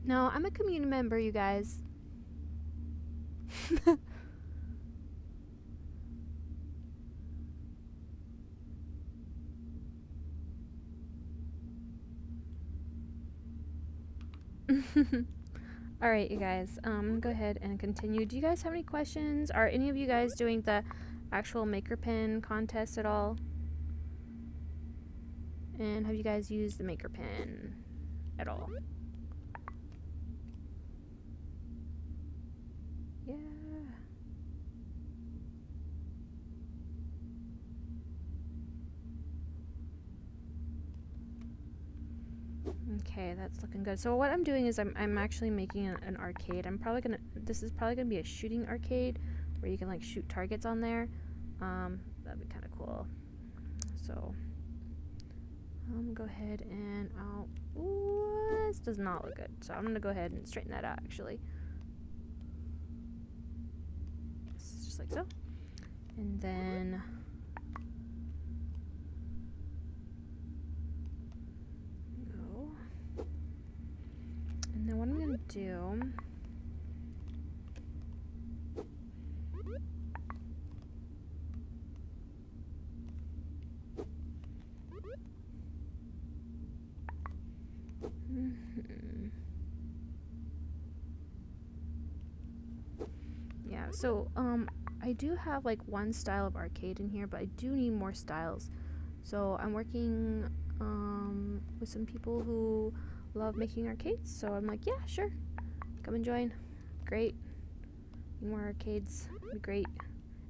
No, I'm a community member, you guys. Alright, you guys, go ahead and continue. Do you guys have any questions? Are any of you guys doing the actual maker pen contest at all? And have you guys used the maker pen at all? Yeah. Okay, that's looking good. So what I'm doing is I'm actually making an arcade. This is probably gonna be a shooting arcade where you can like shoot targets on there. That'd be kind of cool. So go ahead and ooh, this does not look good. So I'm gonna go ahead and straighten that out actually. Just like so. And then what I'm going to do yeah, so I do have like one style of arcade in here, but I do need more styles. So I'm working with some people who love making arcades, so I'm like, yeah, sure, come and join. Great. More arcades would be great.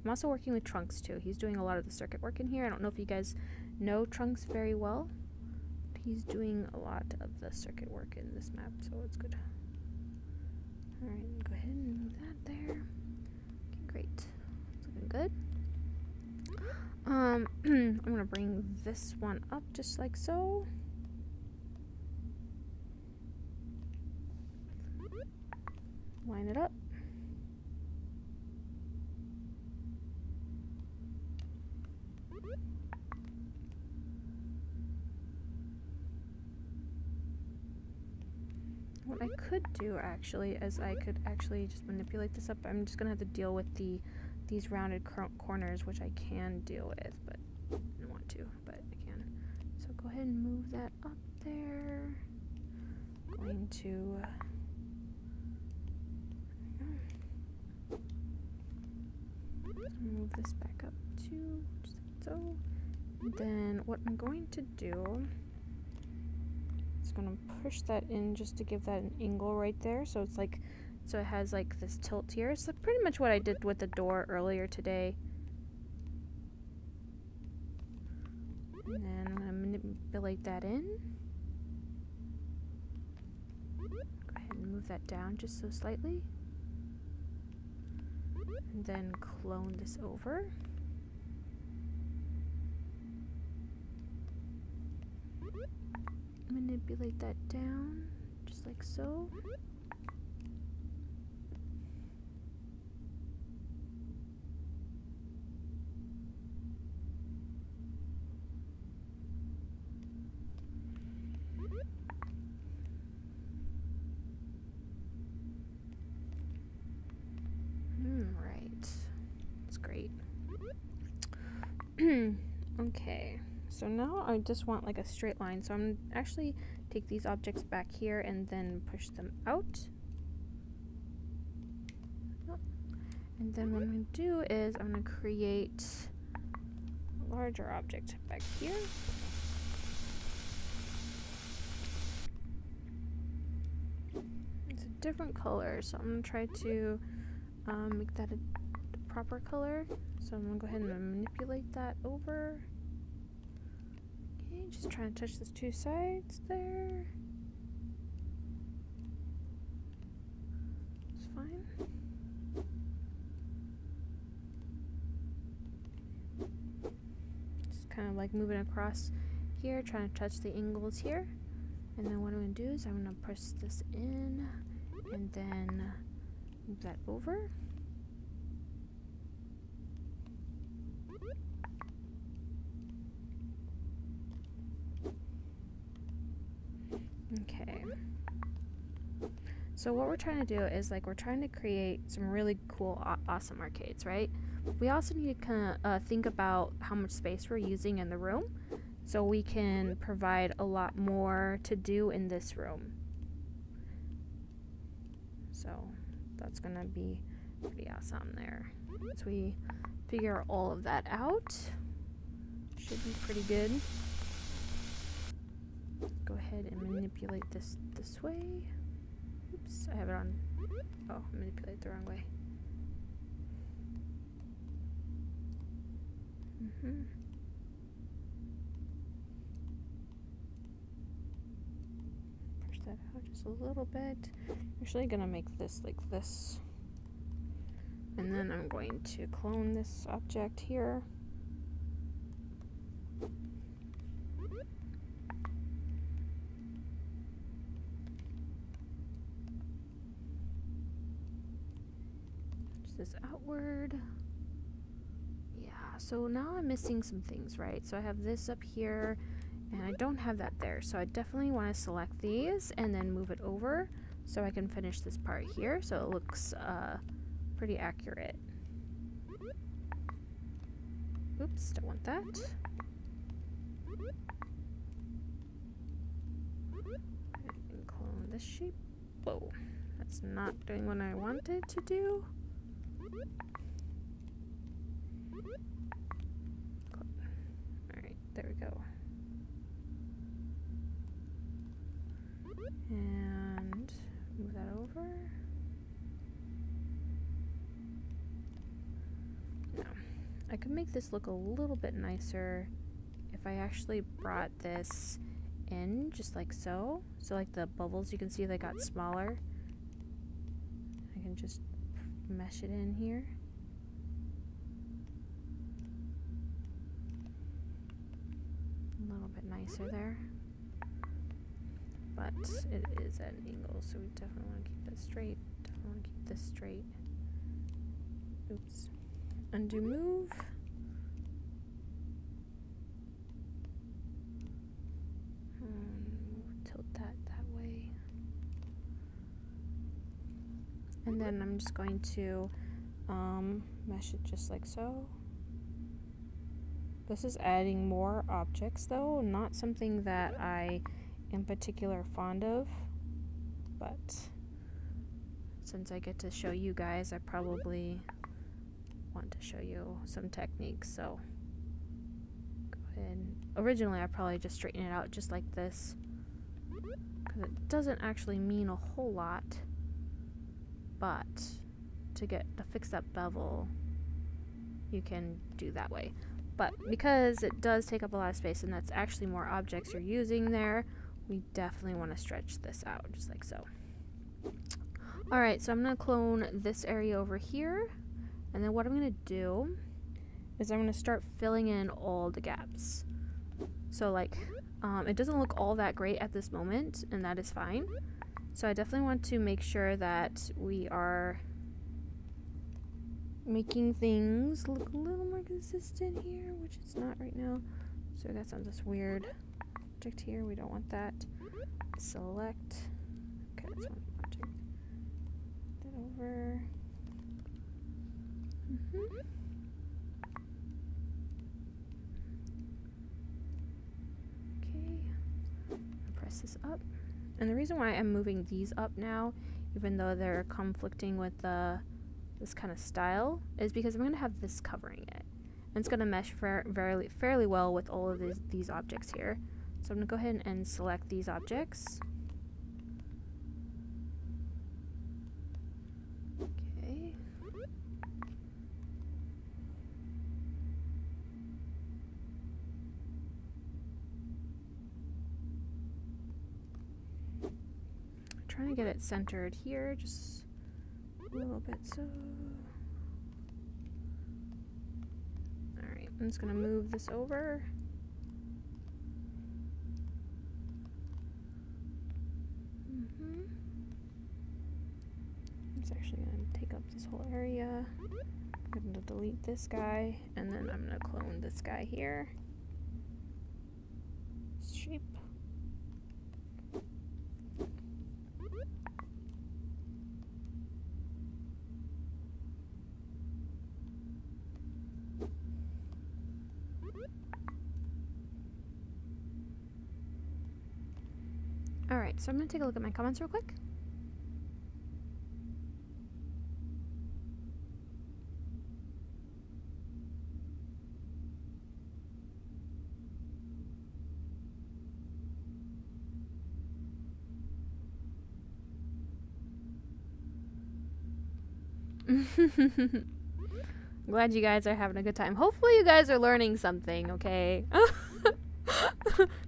I'm also working with Trunks too. He's doing a lot of the circuit work in here. I don't know if you guys know Trunks very well, but he's doing a lot of the circuit work in this map, so it's good. Alright, go ahead and move that there. Okay, great. It's looking good. I'm gonna bring this one up just like so. Line it up. What I could do actually is I could actually just manipulate this up. I'm just gonna have to deal with these rounded corners, which I can deal with, but I don't want to, but I can. So go ahead and move that up there. Going to move this back up too, just like so. And then what I'm going to do is going to push that in just to give that an angle right there. So it's like, so it has like this tilt here. It's like pretty much what I did with the door earlier today. And then I'm going to manipulate that in. Go ahead and move that down just so slightly. And then clone this over. Manipulate that down just like so. Right. That's great. Okay. So now I just want like a straight line. So I'm actually take these objects back here and then push them out. And then what I'm going to do is I'm going to create a larger object back here. It's a different color, so I'm going to try to make that a proper color. So I'm going to go ahead and manipulate that over. Okay, just trying to touch those two sides there. It's fine. Just kind of like moving across here, trying to touch the angles here. And then what I'm going to do is I'm going to press this in and then move that over. Okay. So what we're trying to do is like we're trying to create some really cool, awesome arcades, right? We also need to kind of think about how much space we're using in the room, so we can provide a lot more to do in this room. So that's gonna be pretty awesome there. Once we figure all of that out, should be pretty good. Go ahead and manipulate this way. Oops, I have it on. Oh, I manipulated the wrong way. Push that out just a little bit. I'm actually gonna make this like this. And then I'm going to clone this object here. This outward. Yeah, so now I'm missing some things, right? So I have this up here and I don't have that there, so I definitely want to select these and then move it over so I can finish this part here so it looks pretty accurate. Oops, don't want that. And clone this shape. Whoa, that's not doing what I wanted to do. Alright, there we go. And move that over. Now, I could make this look a little bit nicer if I actually brought this in just like so. So like the bubbles, you can see they got smaller. I can just mesh it in here. a little bit nicer there. But it is at an angle, so we definitely want to keep that straight. Definitely want to keep this straight. Oops. Undo move. Tilt that way. And then I'm just going to mesh it just like so. This is adding more objects though, not something that I in particular fond of, but since I get to show you guys, I probably want to show you some techniques, so go ahead. Originally I probably just straighten it out just like this, because it doesn't actually mean a whole lot, but to fix that bevel, you can do that way. But because it does take up a lot of space and that's actually more objects you're using there, we definitely want to stretch this out just like so. Alright, so I'm going to clone this area over here, and then what I'm going to do is I'm going to start filling in all the gaps. So like, it doesn't look all that great at this moment, and that is fine. So I definitely want to make sure that we are making things look a little more consistent here, which it's not right now. So I got some this weird object here. We don't want that. Select. Okay, that's one object. That over. Okay. Press this up. And the reason why I'm moving these up now, even though they're conflicting with this kind of style, is because I'm going to have this covering it. And it's going to mesh fairly well with all of these objects here. So I'm going to go ahead and select these objects. Okay. I'm trying to get it centered here, just a little bit so. Alright, I'm just going to move this over. It's actually going to take up this whole area. I'm going to delete this guy, and then I'm going to clone this guy here. Shape. Alright, so I'm going to take a look at my comments real quick. Glad you guys are having a good time. Hopefully you guys are learning something, okay?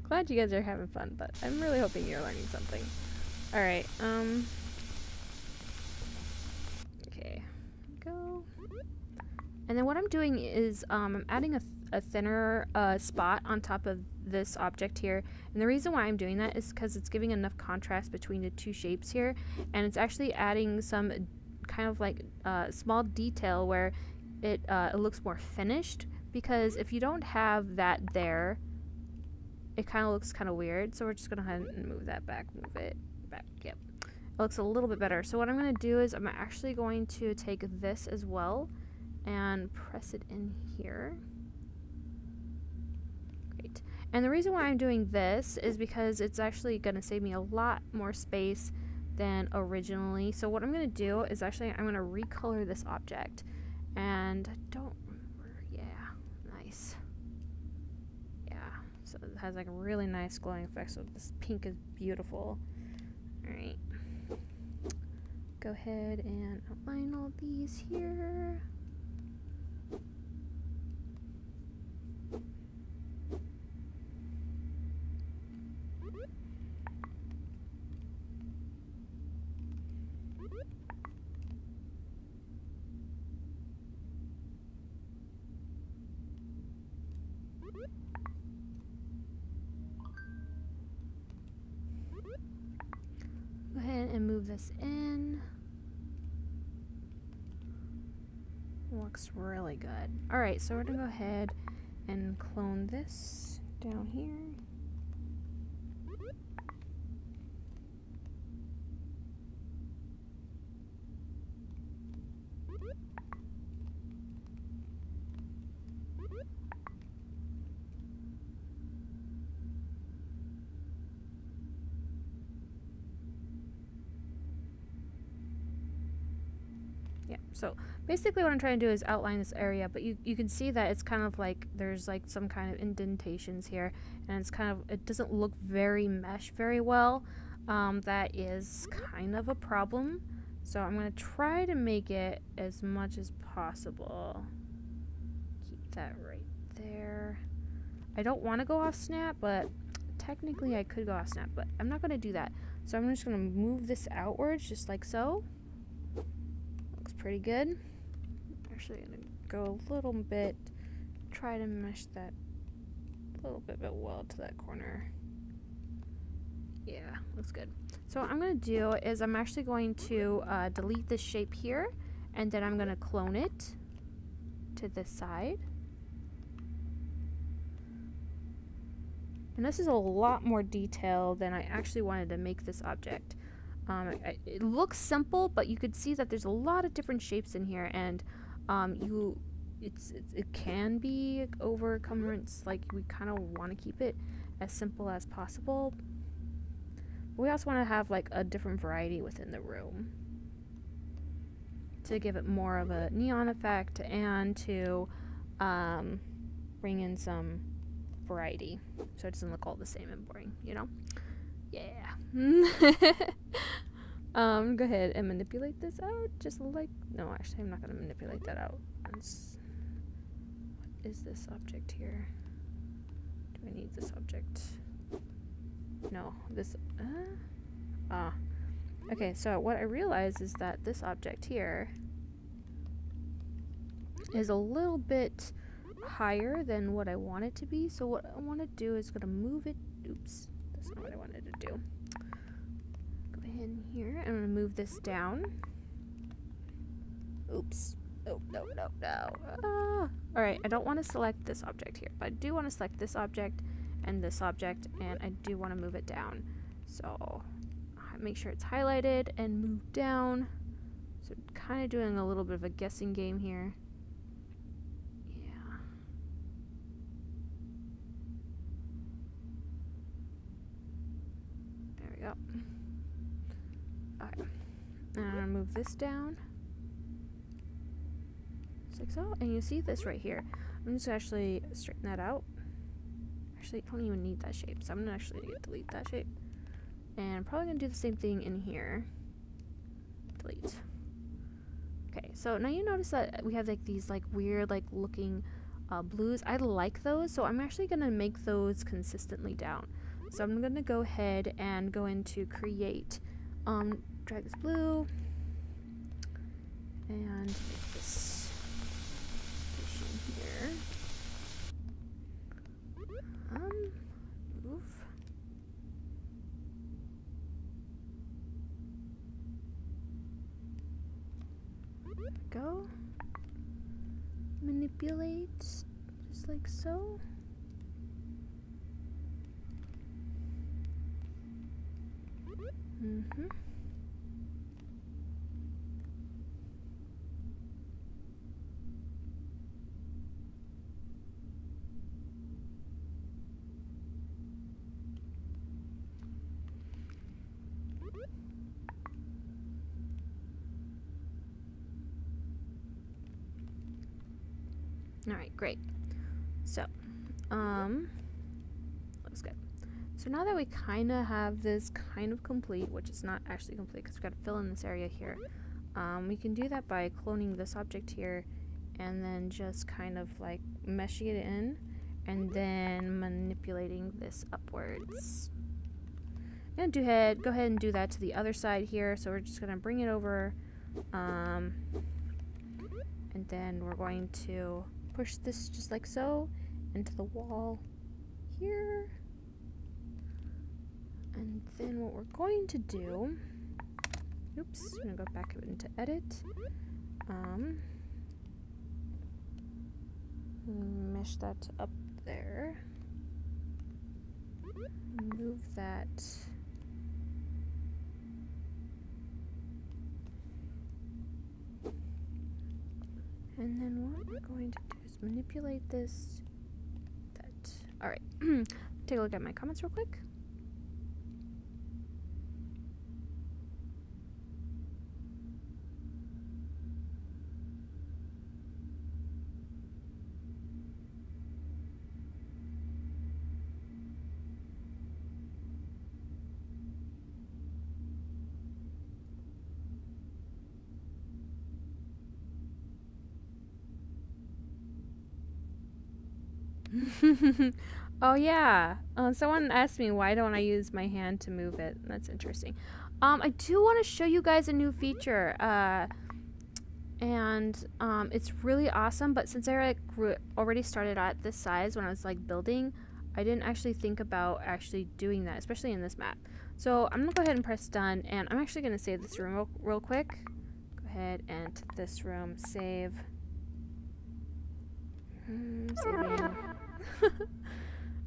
Glad you guys are having fun, but I'm really hoping you're learning something. Alright, okay, go. And then what I'm doing is, I'm adding a thinner spot on top of this object here. And the reason why I'm doing that is because it's giving enough contrast between the two shapes here. And it's actually adding some kind of like small detail where it looks more finished. Because if you don't have that there, it kind of looks kind of weird. So we're just going to go ahead and move that back, move it back. Yep. It looks a little bit better. So what I'm going to do is I'm actually going to take this as well and press it in here. Great. And the reason why I'm doing this is because it's actually going to save me a lot more space than originally. So what I'm going to do is actually I'm going to recolor this object. And I don't remember. Yeah, nice. Yeah, so it has like a really nice glowing effect. So this pink is beautiful. Alright. Go ahead and outline all these here. this in. Looks really good. Alright, so we're gonna go ahead and clone this down here. Yeah, so basically what I'm trying to do is outline this area, but you can see that it's kind of like there's like some kind of indentations here, and it's kind of, it doesn't look very mesh very well. That is kind of a problem. So I'm going to try to make it as much as possible. Keep that right there. I don't want to go off snap, but technically I could go off snap, but I'm not going to do that. So I'm just going to move this outwards just like so. Looks pretty good. Actually, I'm going to go a little bit, try to mesh that a little bit well to that corner. Yeah, looks good. So what I'm going to do is I'm actually going to delete this shape here, and then I'm going to clone it to this side. And this is a lot more detail than I actually wanted to make this object. It looks simple, but you could see that there's a lot of different shapes in here, and it can be over encumbrance. Like, we kind of want to keep it as simple as possible. We also want to have like a different variety within the room to give it more of a neon effect and to bring in some variety so it doesn't look all the same and boring, you know? Yeah. Go ahead and manipulate this out just like, no, actually I'm not going to manipulate that out. What is this object here? Do I need this object? No, this, okay, so what I realized is that this object here is a little bit higher than what I want it to be, so what I want to do is going to move it, oops, that's not what I wanted to do. Go ahead in here, I'm going to move this down. Oops, oh, no. Alright, I don't want to select this object here, but I do want to select this object and this object, and I do want to move it down. So make sure it's highlighted and move down. So kind of doing a little bit of a guessing game here. Yeah. There we go. Alright. And I'm going to move this down. Just like so. And you see this right here. I'm just actually straighten that out. Actually, I don't even need that shape, so I'm gonna actually delete that shape. And I'm probably gonna do the same thing in here. Delete. Okay, so now you notice that we have like these like weird like looking blues. I like those, so I'm actually gonna make those consistently down. So I'm gonna go ahead and go into create. Drag this blue and make this position here. Move. There we go. Manipulate, just like so. Alright, great. So, looks good. So now that we kind of have this kind of complete, which is not actually complete because we've got to fill in this area here, we can do that by cloning this object here and then just kind of like meshing it in and then manipulating this upwards. I'm gonna go ahead and do that to the other side here. So we're just gonna bring it over, and then we're going to push this just like so into the wall here. And then what we're going to do Oops, I'm gonna go back into edit. Mesh that up there. Move that. And then what we're going to do is manipulate this. That. Alright. Take a look at my comments real quick. Oh yeah. Someone asked me why don't I use my hand to move it. That's interesting. I do want to show you guys a new feature. And it's really awesome. But since I already started at this size when I was like building, I didn't actually think about actually doing that, especially in this map. So I'm gonna go ahead and press done, and I'm actually gonna save this room real quick. Go ahead and this room save. Saving.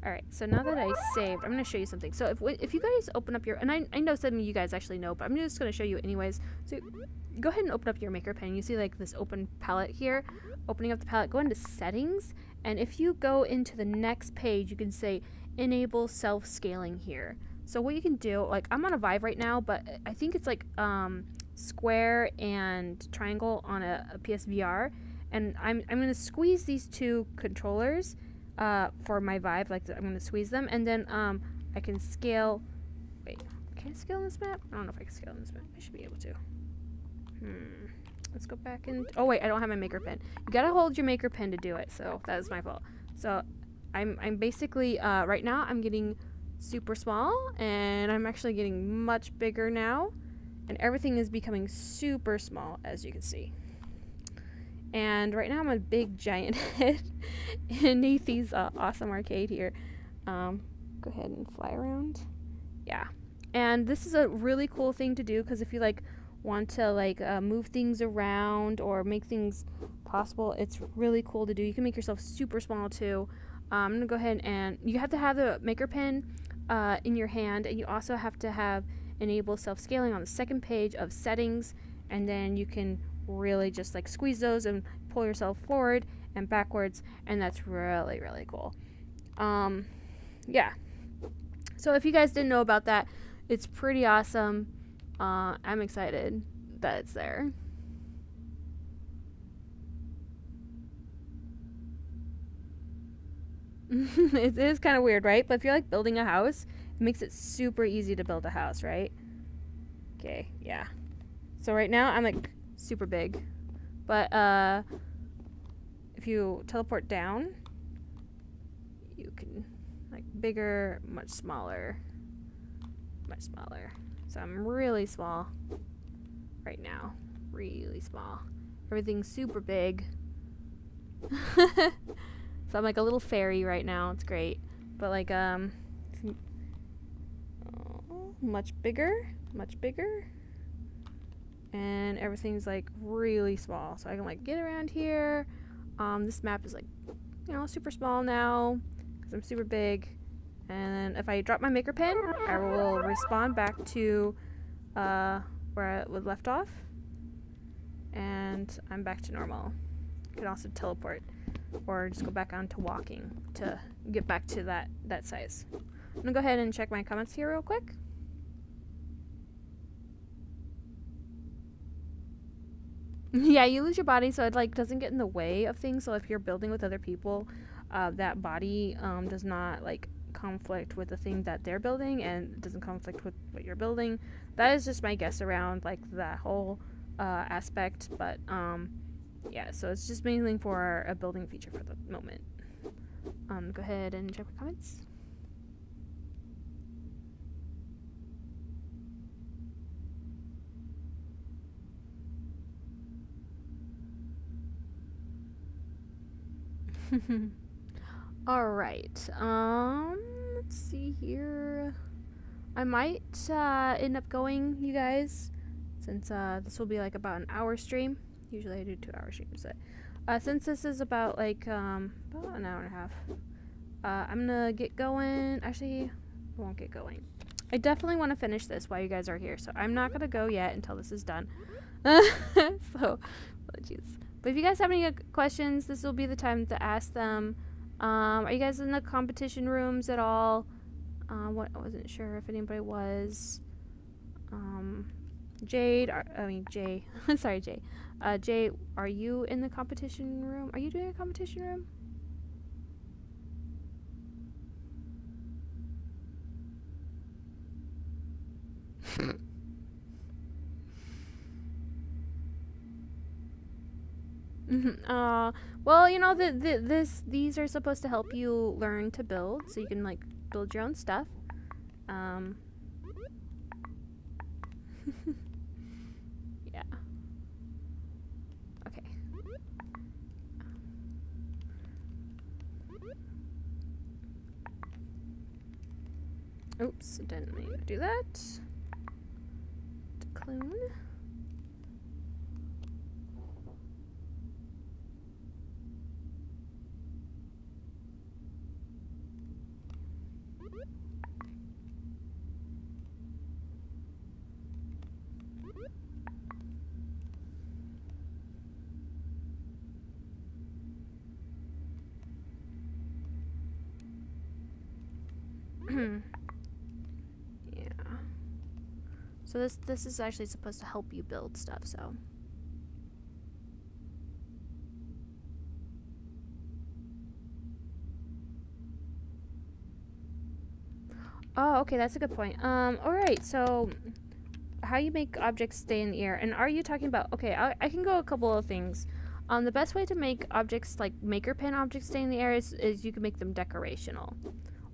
Alright, so now that I saved, I'm going to show you something. So if you guys open up your, and I know some of you guys actually know, but I'm just going to show you anyways. So go ahead and open up your maker pen. You see like this open palette here. Opening up the palette, go into settings, and if you go into the next page, you can say enable self-scaling here. So what you can do, like I'm on a Vive right now, but I think it's like square and triangle on a PSVR. And I'm going to squeeze these two controllers for my Vive. Like I'm going to squeeze them, and then I can scale. Wait, can I scale on this map? I don't know if I can scale on this map. I should be able to. Let's go back and. Oh wait, I don't have my maker pen. You gotta hold your maker pen to do it. So that is my fault. So I'm basically right now I'm getting super small, and I'm actually getting much bigger now, and everything is becoming super small, as you can see. And right now I'm a big giant head in Nathie's awesome arcade here. Go ahead and fly around. Yeah. And this is a really cool thing to do, because if you like want to like move things around or make things possible, it's really cool to do. You can make yourself super small too. I'm gonna go ahead, and you have to have the maker pen in your hand, and you also have to have enable self-scaling on the second page of settings, and then you can really just like squeeze those and pull yourself forward and backwards, and that's really, really cool. Yeah. So if you guys didn't know about that, it's pretty awesome. I'm excited that it's there. It is kind of weird, right? But if you're like building a house, it makes it super easy to build a house, right? Okay, yeah. So right now I'm like super big, but if you teleport down, you can like bigger, much smaller. So I'm really small right now, really small. Everything's super big. So I'm like a little fairy right now. It's great, but like much bigger, and everything's like really small, so I can like get around here. This map is like, you know, super small now because I'm super big. And then if I drop my maker pen, I will respawn back to where I was left off, and I'm back to normal. You can also teleport or just go back on to walking to get back to that size. I'm gonna go ahead and check my comments here real quick. Yeah, you lose your body, so it like doesn't get in the way of things. So if you're building with other people, that body does not like conflict with the thing that they're building, and it doesn't conflict with what you're building. That is just my guess around like that whole aspect, but yeah, so it's just mainly for a building feature for the moment. Go ahead and check my comments. All right. Let's see here. I might end up going, you guys, since this will be like about an hour stream. Usually I do 2-hour streams, but since this is about like about an hour and a half, I'm gonna get going. Actually, I won't get going. I definitely want to finish this while you guys are here, so I'm not gonna go yet until this is done. So, jeez. But if you guys have any questions, this will be the time to ask them. Are you guys in the competition rooms at all? What I wasn't sure if anybody was. Jade, Jay. Sorry, Jay. Jay, are you in the competition room? Are you doing a competition room? Well, you know, these are supposed to help you learn to build, so you can like build your own stuff. Yeah. Okay. Oops, didn't mean to do that. Declone. Yeah. So this is actually supposed to help you build stuff, so. Oh, okay, that's a good point. Alright, so how you make objects stay in the air, and are you talking about, okay, I can go a couple of things. The best way to make objects, like maker pen objects stay in the air is you can make them decorational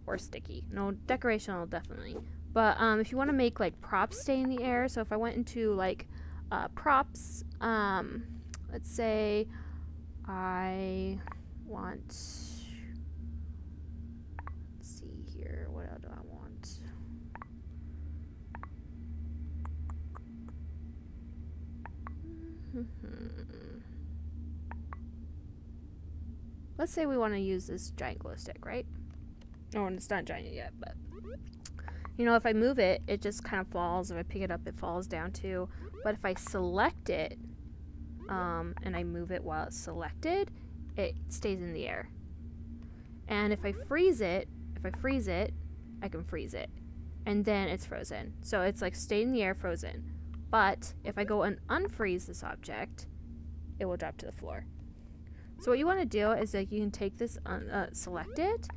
or sticky. No, decorational definitely. But if you want to make like props stay in the air, so if I went into like props, let's say I want, let's see here, what do I want? Let's say we want to use this giant glow stick, right? Oh, and it's not giant yet, but you know, if I move it, it just kind of falls. If I pick it up, it falls down too. But if I select it, and I move it while it's selected, it stays in the air. And if I freeze it, I can freeze it. And then it's frozen. So it's like stayed in the air, frozen. But if I go and unfreeze this object, it will drop to the floor. So what you want to do is like you can take this, select it,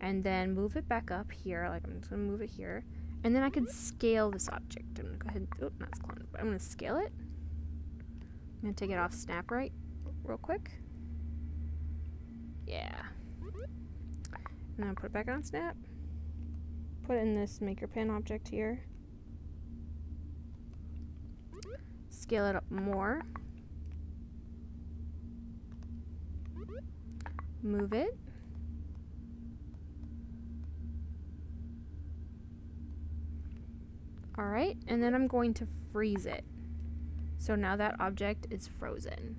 and then move it back up here. Like I'm just going to move it here. And then I can scale this object. I'm going to go ahead and, not clone, but I'm going to scale it. I'm going to take it off snap right real quick. Yeah. And then put it back on snap. Put it in this maker pen object here. Scale it up more. Move it. Alright, and then I'm going to freeze it. So now that object is frozen,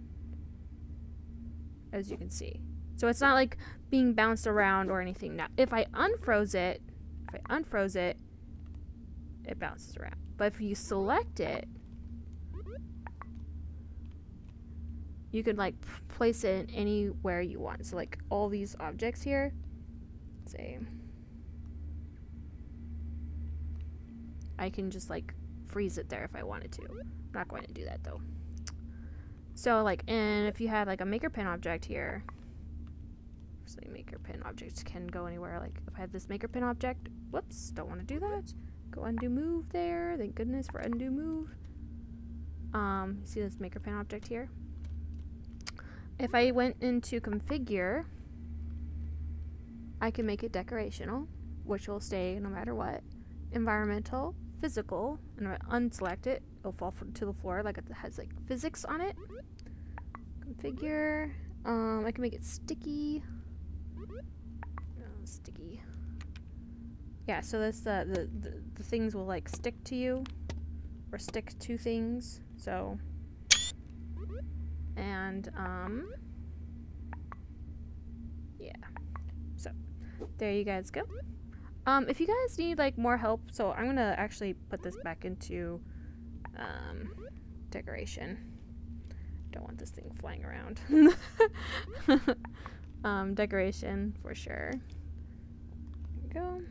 as you can see. So it's not like being bounced around or anything. Now, if I unfroze it, it bounces around. But if you select it, you could like place it anywhere you want. So like all these objects here, say, I can just like freeze it there if I wanted to. I'm not going to do that though. So like, and if you had like a maker pen object here, so maker pen objects can go anywhere. Like if I had this maker pen object, whoops, don't want to do that. Go undo move there. Thank goodness for undo move. See this maker pen object here? If I went into configure, I can make it decorational, which will stay no matter what. Environmental, physical, and if I unselect it, it'll fall to the floor like it has like physics on it. Configure, I can make it sticky. No, sticky. Yeah, so that's the things will like stick to you, or stick to things. So, and yeah. So, there you guys go. If you guys need like more help, so I'm gonna actually put this back into decoration. Don't want this thing flying around. Decoration for sure. There we go.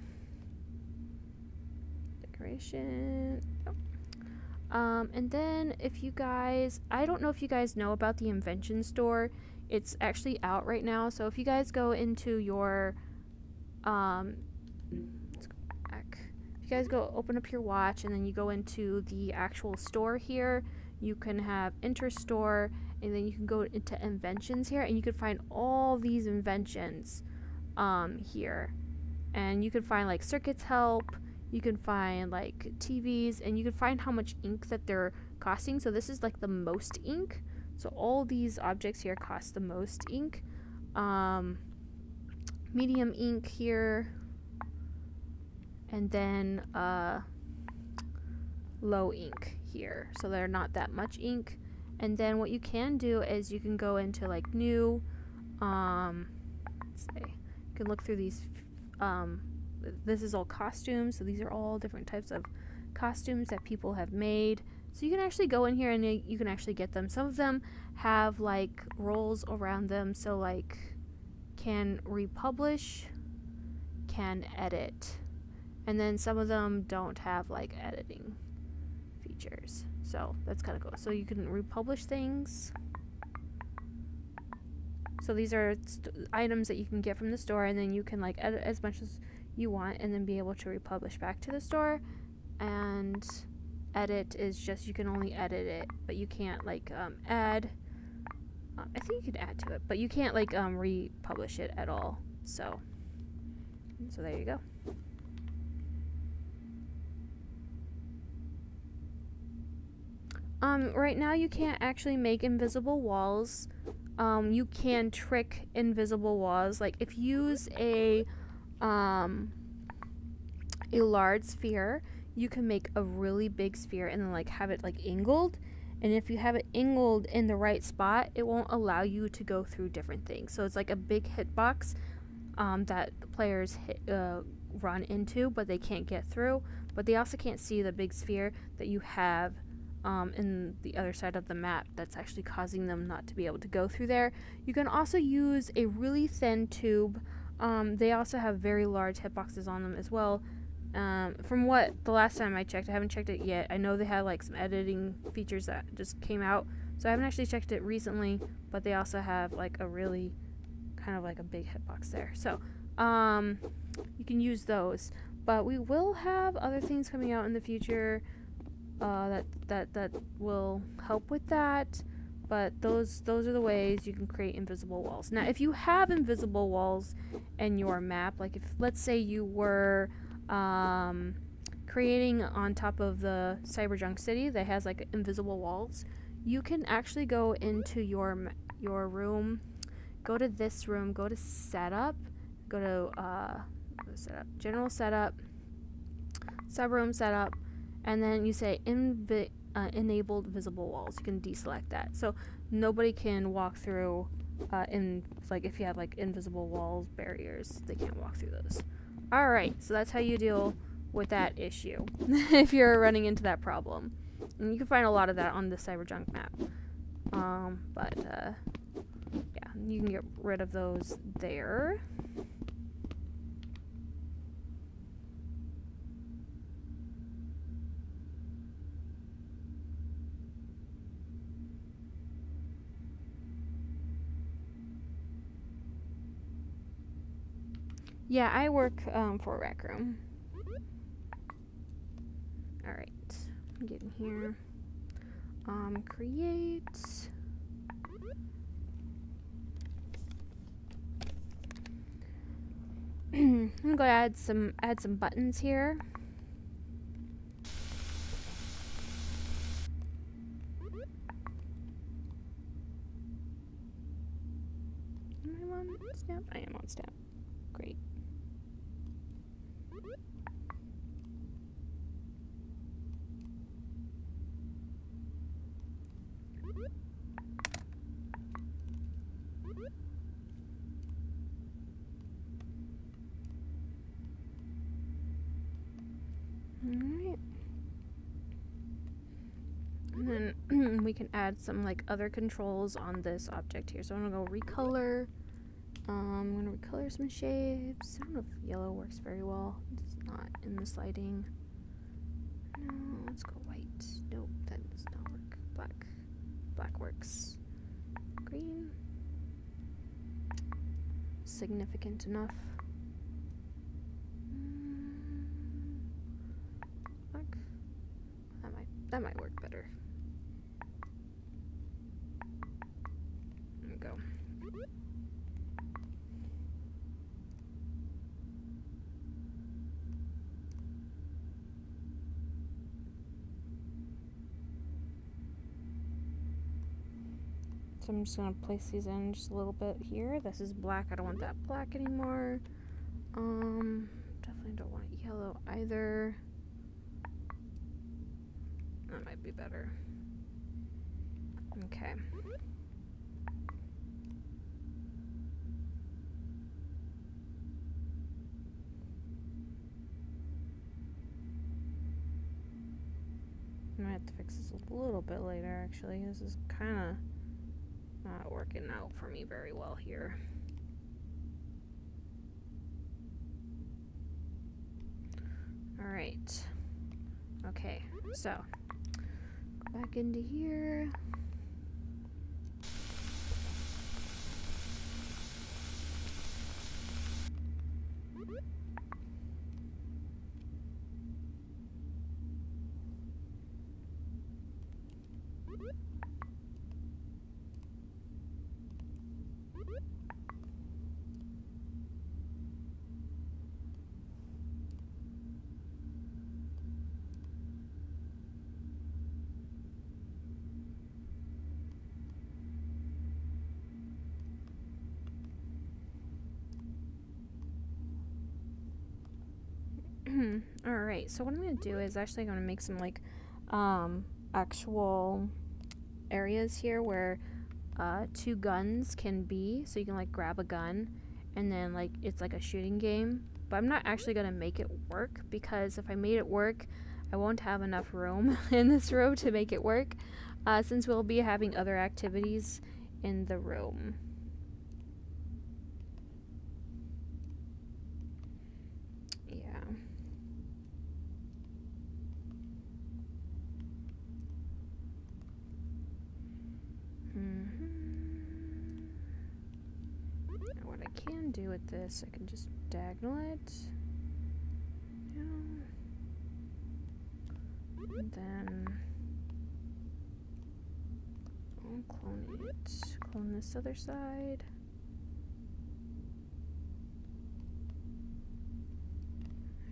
Decoration. Oh. And then if you guys, I don't know if you guys know about the Invention Store. It's actually out right now. So if you guys go into your let's go back. If you guys go open up your watch and then you go into the actual store here, you can have Enter Store, and then you can go into Inventions here, and you can find all these inventions here. And you can find like circuits help, you can find like TVs, and you can find how much ink that they're costing. So this is like the most ink. So all these objects here cost the most ink. Medium ink here, and then low ink here, so they're not that much ink. And then what you can do is you can go into like new, let's say, you can look through these, this is all costumes, so these are all different types of costumes that people have made. So you can actually go in here and you can actually get them. Some of them have like rolls around them, so like can republish, can edit, and then some of them don't have like editing features, so that's kind of cool. So you can republish things. So these are items that you can get from the store, and then you can like edit as much as you want and then be able to republish back to the store. And edit is just, you can only edit it, but you can't like add, I think you could add to it, but you can't like republish it at all. So there you go. Right now you can't actually make invisible walls. You can trick invisible walls. Like if you use a large sphere, you can make a really big sphere and then like have it like angled. And if you have it angled in the right spot, it won't allow you to go through different things. So it's like a big hitbox that players run into, but they can't get through. But they also can't see the big sphere that you have in the other side of the map that's actually causing them not to be able to go through there. You can also use a really thin tube. They also have very large hitboxes on them as well. From what the last time I checked, I haven't checked it yet. I know they have like some editing features that just came out, so I haven't actually checked it recently, but they also have like a really kind of like a big hitbox there. So you can use those, but we will have other things coming out in the future that will help with that. But those are the ways you can create invisible walls. Now, if you have invisible walls in your map, like if let's say you were creating on top of the Cyberjunk City that has like invisible walls, you can actually go into your room, go to this room, go to setup, go to setup, general setup, subroom setup, and then you say enabled visible walls. You can deselect that, so nobody can walk through in like if you have like invisible walls, barriers, they can't walk through those. Alright, so that's how you deal with that issue if you're running into that problem. And you can find a lot of that on the Cyberjunk map. Yeah, you can get rid of those there. Yeah, I work for Rec Room. Alright, I'm getting here. Create. I'm gonna go add some buttons here. Am I on Snap? I am on Snap. Great. can add some like other controls on this object here. So I'm gonna go recolor. I'm gonna recolor some shapes. I don't know if yellow works very well. It's not in this lighting. No, let's go white. Nope, that does not work. Black. Black works. Green. Significant enough. Black. That might work better. There we go. So I'm just gonna place these in just a little bit here. This is black. I don't want that black anymore. Definitely don't want yellow either. That might be better. Okay. I might have to fix this a little bit later, actually. This is kind of not working out for me very well here. All right. Okay, so go back into here. Alright, so what I'm going to do is actually going to make some like actual areas here where 2 guns can be, so you can like grab a gun and then like it's like a shooting game. But I'm not actually going to make it work, because if I made it work, I won't have enough room in this row to make it work, since we'll be having other activities in the room. Now what I can do with this, I can just diagonal it. Down. And then I'll clone it. Clone this other side.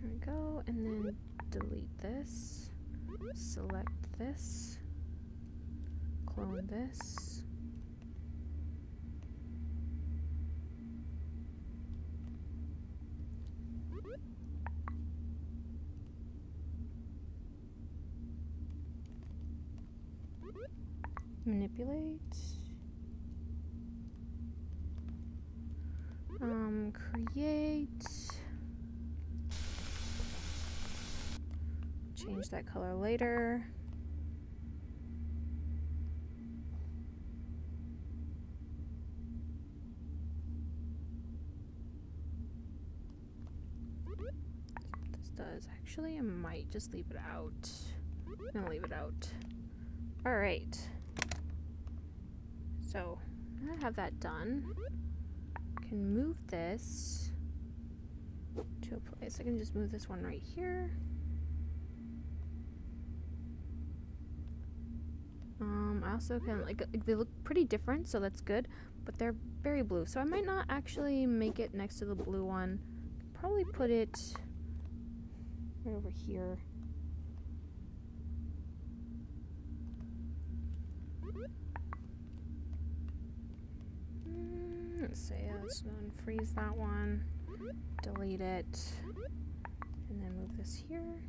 There we go. And then delete this. Select this. Clone this. Manipulate. Create. Change that color later. This does. Actually, I might just leave it out. I'm gonna leave it out. Alright. So, now I have that done. I can move this to a place. I can just move this one right here. I also can, like, they look pretty different, so that's good, but they're very blue. So I might not actually make it next to the blue one. Probably put it right over here. Let's say let's unfreeze that one, delete it, and then move this here.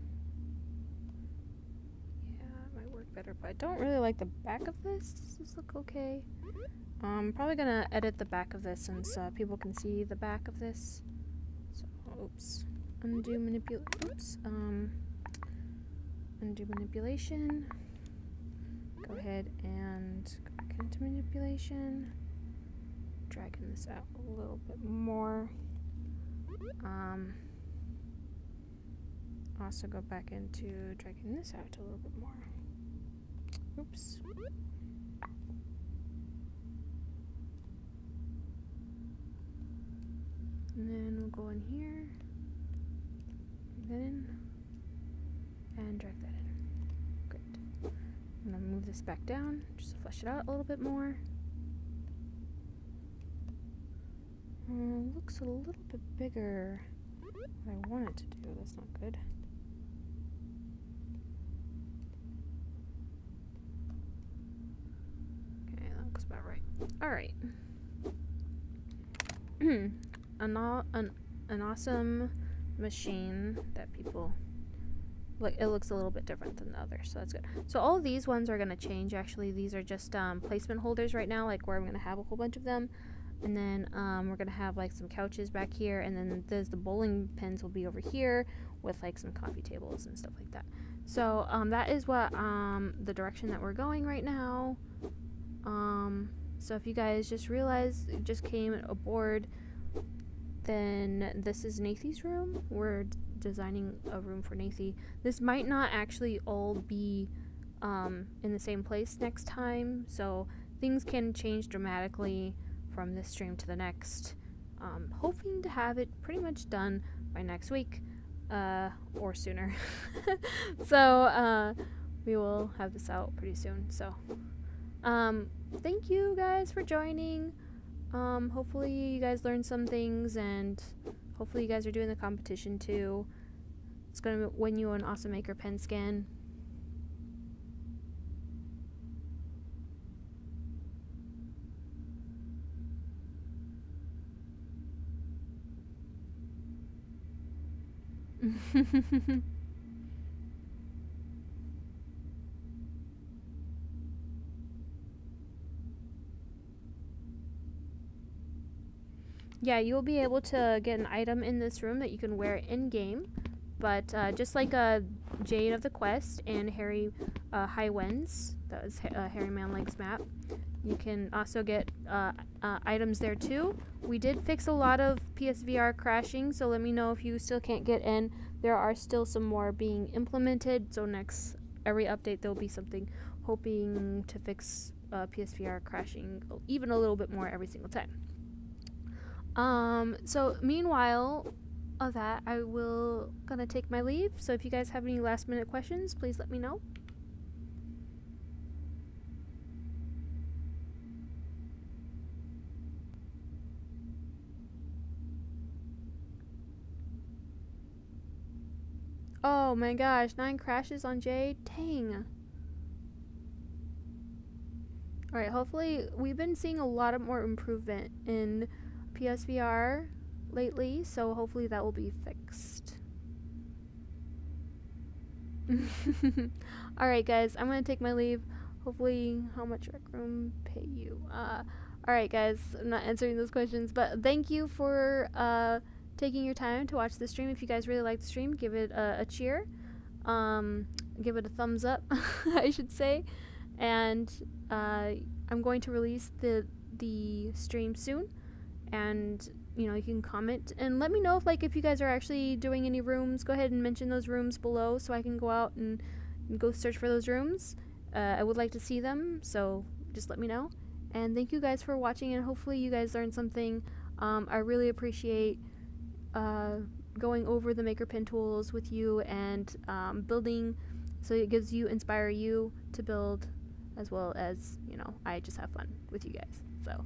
Yeah, it might work better, but I don't really like the back of this. Does this look okay? I'm probably gonna edit the back of this since people can see the back of this. So, oops, undo manipulation. go ahead and go back into manipulation, dragging this out a little bit more. Also go back into dragging this out a little bit more. Oops. And then we'll go in here, drag that in, and drag that in. Great. I'm gonna move this back down just to flesh it out a little bit more. Looks a little bit bigger than I want it to do. That's not good. Okay, that looks about right. Alright. An awesome machine that people like. It looks a little bit different than the others, so that's good. So all of these ones are going to change. Actually, these are just placement holders right now, like where I'm going to have a whole bunch of them. And then we're going to have like some couches back here, and then there's the bowling pins will be over here with like some coffee tables and stuff like that. So that is what the direction that we're going right now. So if you guys just came aboard, then this is Nathie's room. We're designing a room for Nathie. This might not actually all be in the same place next time, so things can change dramatically from this stream to the next. Hoping to have it pretty much done by next week, or sooner. So we will have this out pretty soon. So thank you guys for joining. Hopefully you guys learned some things, and hopefully you guys are doing the competition too. It's gonna win you an awesome Maker pen skin. Yeah, you'll be able to get an item in this room that you can wear in-game, but just like Jade of the Quest and Harry High Winds, that was Harry Manleg's map, you can also get items there too. We did fix a lot of PSVR crashing, so let me know if you still can't get in. There are still some more being implemented, so every update there'll be something, hoping to fix PSVR crashing even a little bit more every single time. So meanwhile of that, I will gonna take my leave. So if you guys have any last minute questions, please let me know. Oh my gosh, 9 crashes on Jade? Dang. Alright, hopefully we've been seeing a lot of more improvement in PSVR lately, so hopefully that will be fixed. Alright guys, I'm gonna take my leave. Hopefully, how much Rec Room pay you? Alright guys, I'm not answering those questions, but thank you for taking your time to watch the stream. If you guys really like the stream, give it a cheer. Give it a thumbs up, I should say. And I'm going to release the stream soon. And you can comment and let me know if you guys are actually doing any rooms. Go ahead and mention those rooms below so I can go out and go search for those rooms. I would like to see them, so just let me know. And thank you guys for watching, and hopefully you guys learned something. I really appreciate going over the Maker Pen tools with you and building, so it gives you, inspire you to build, as well as I just have fun with you guys. So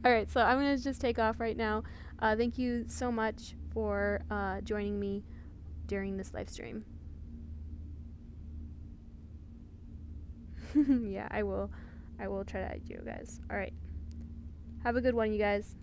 alright, so I'm gonna just take off right now. Thank you so much for joining me during this live stream. Yeah, I will try to add you guys. Alright, have a good one, you guys.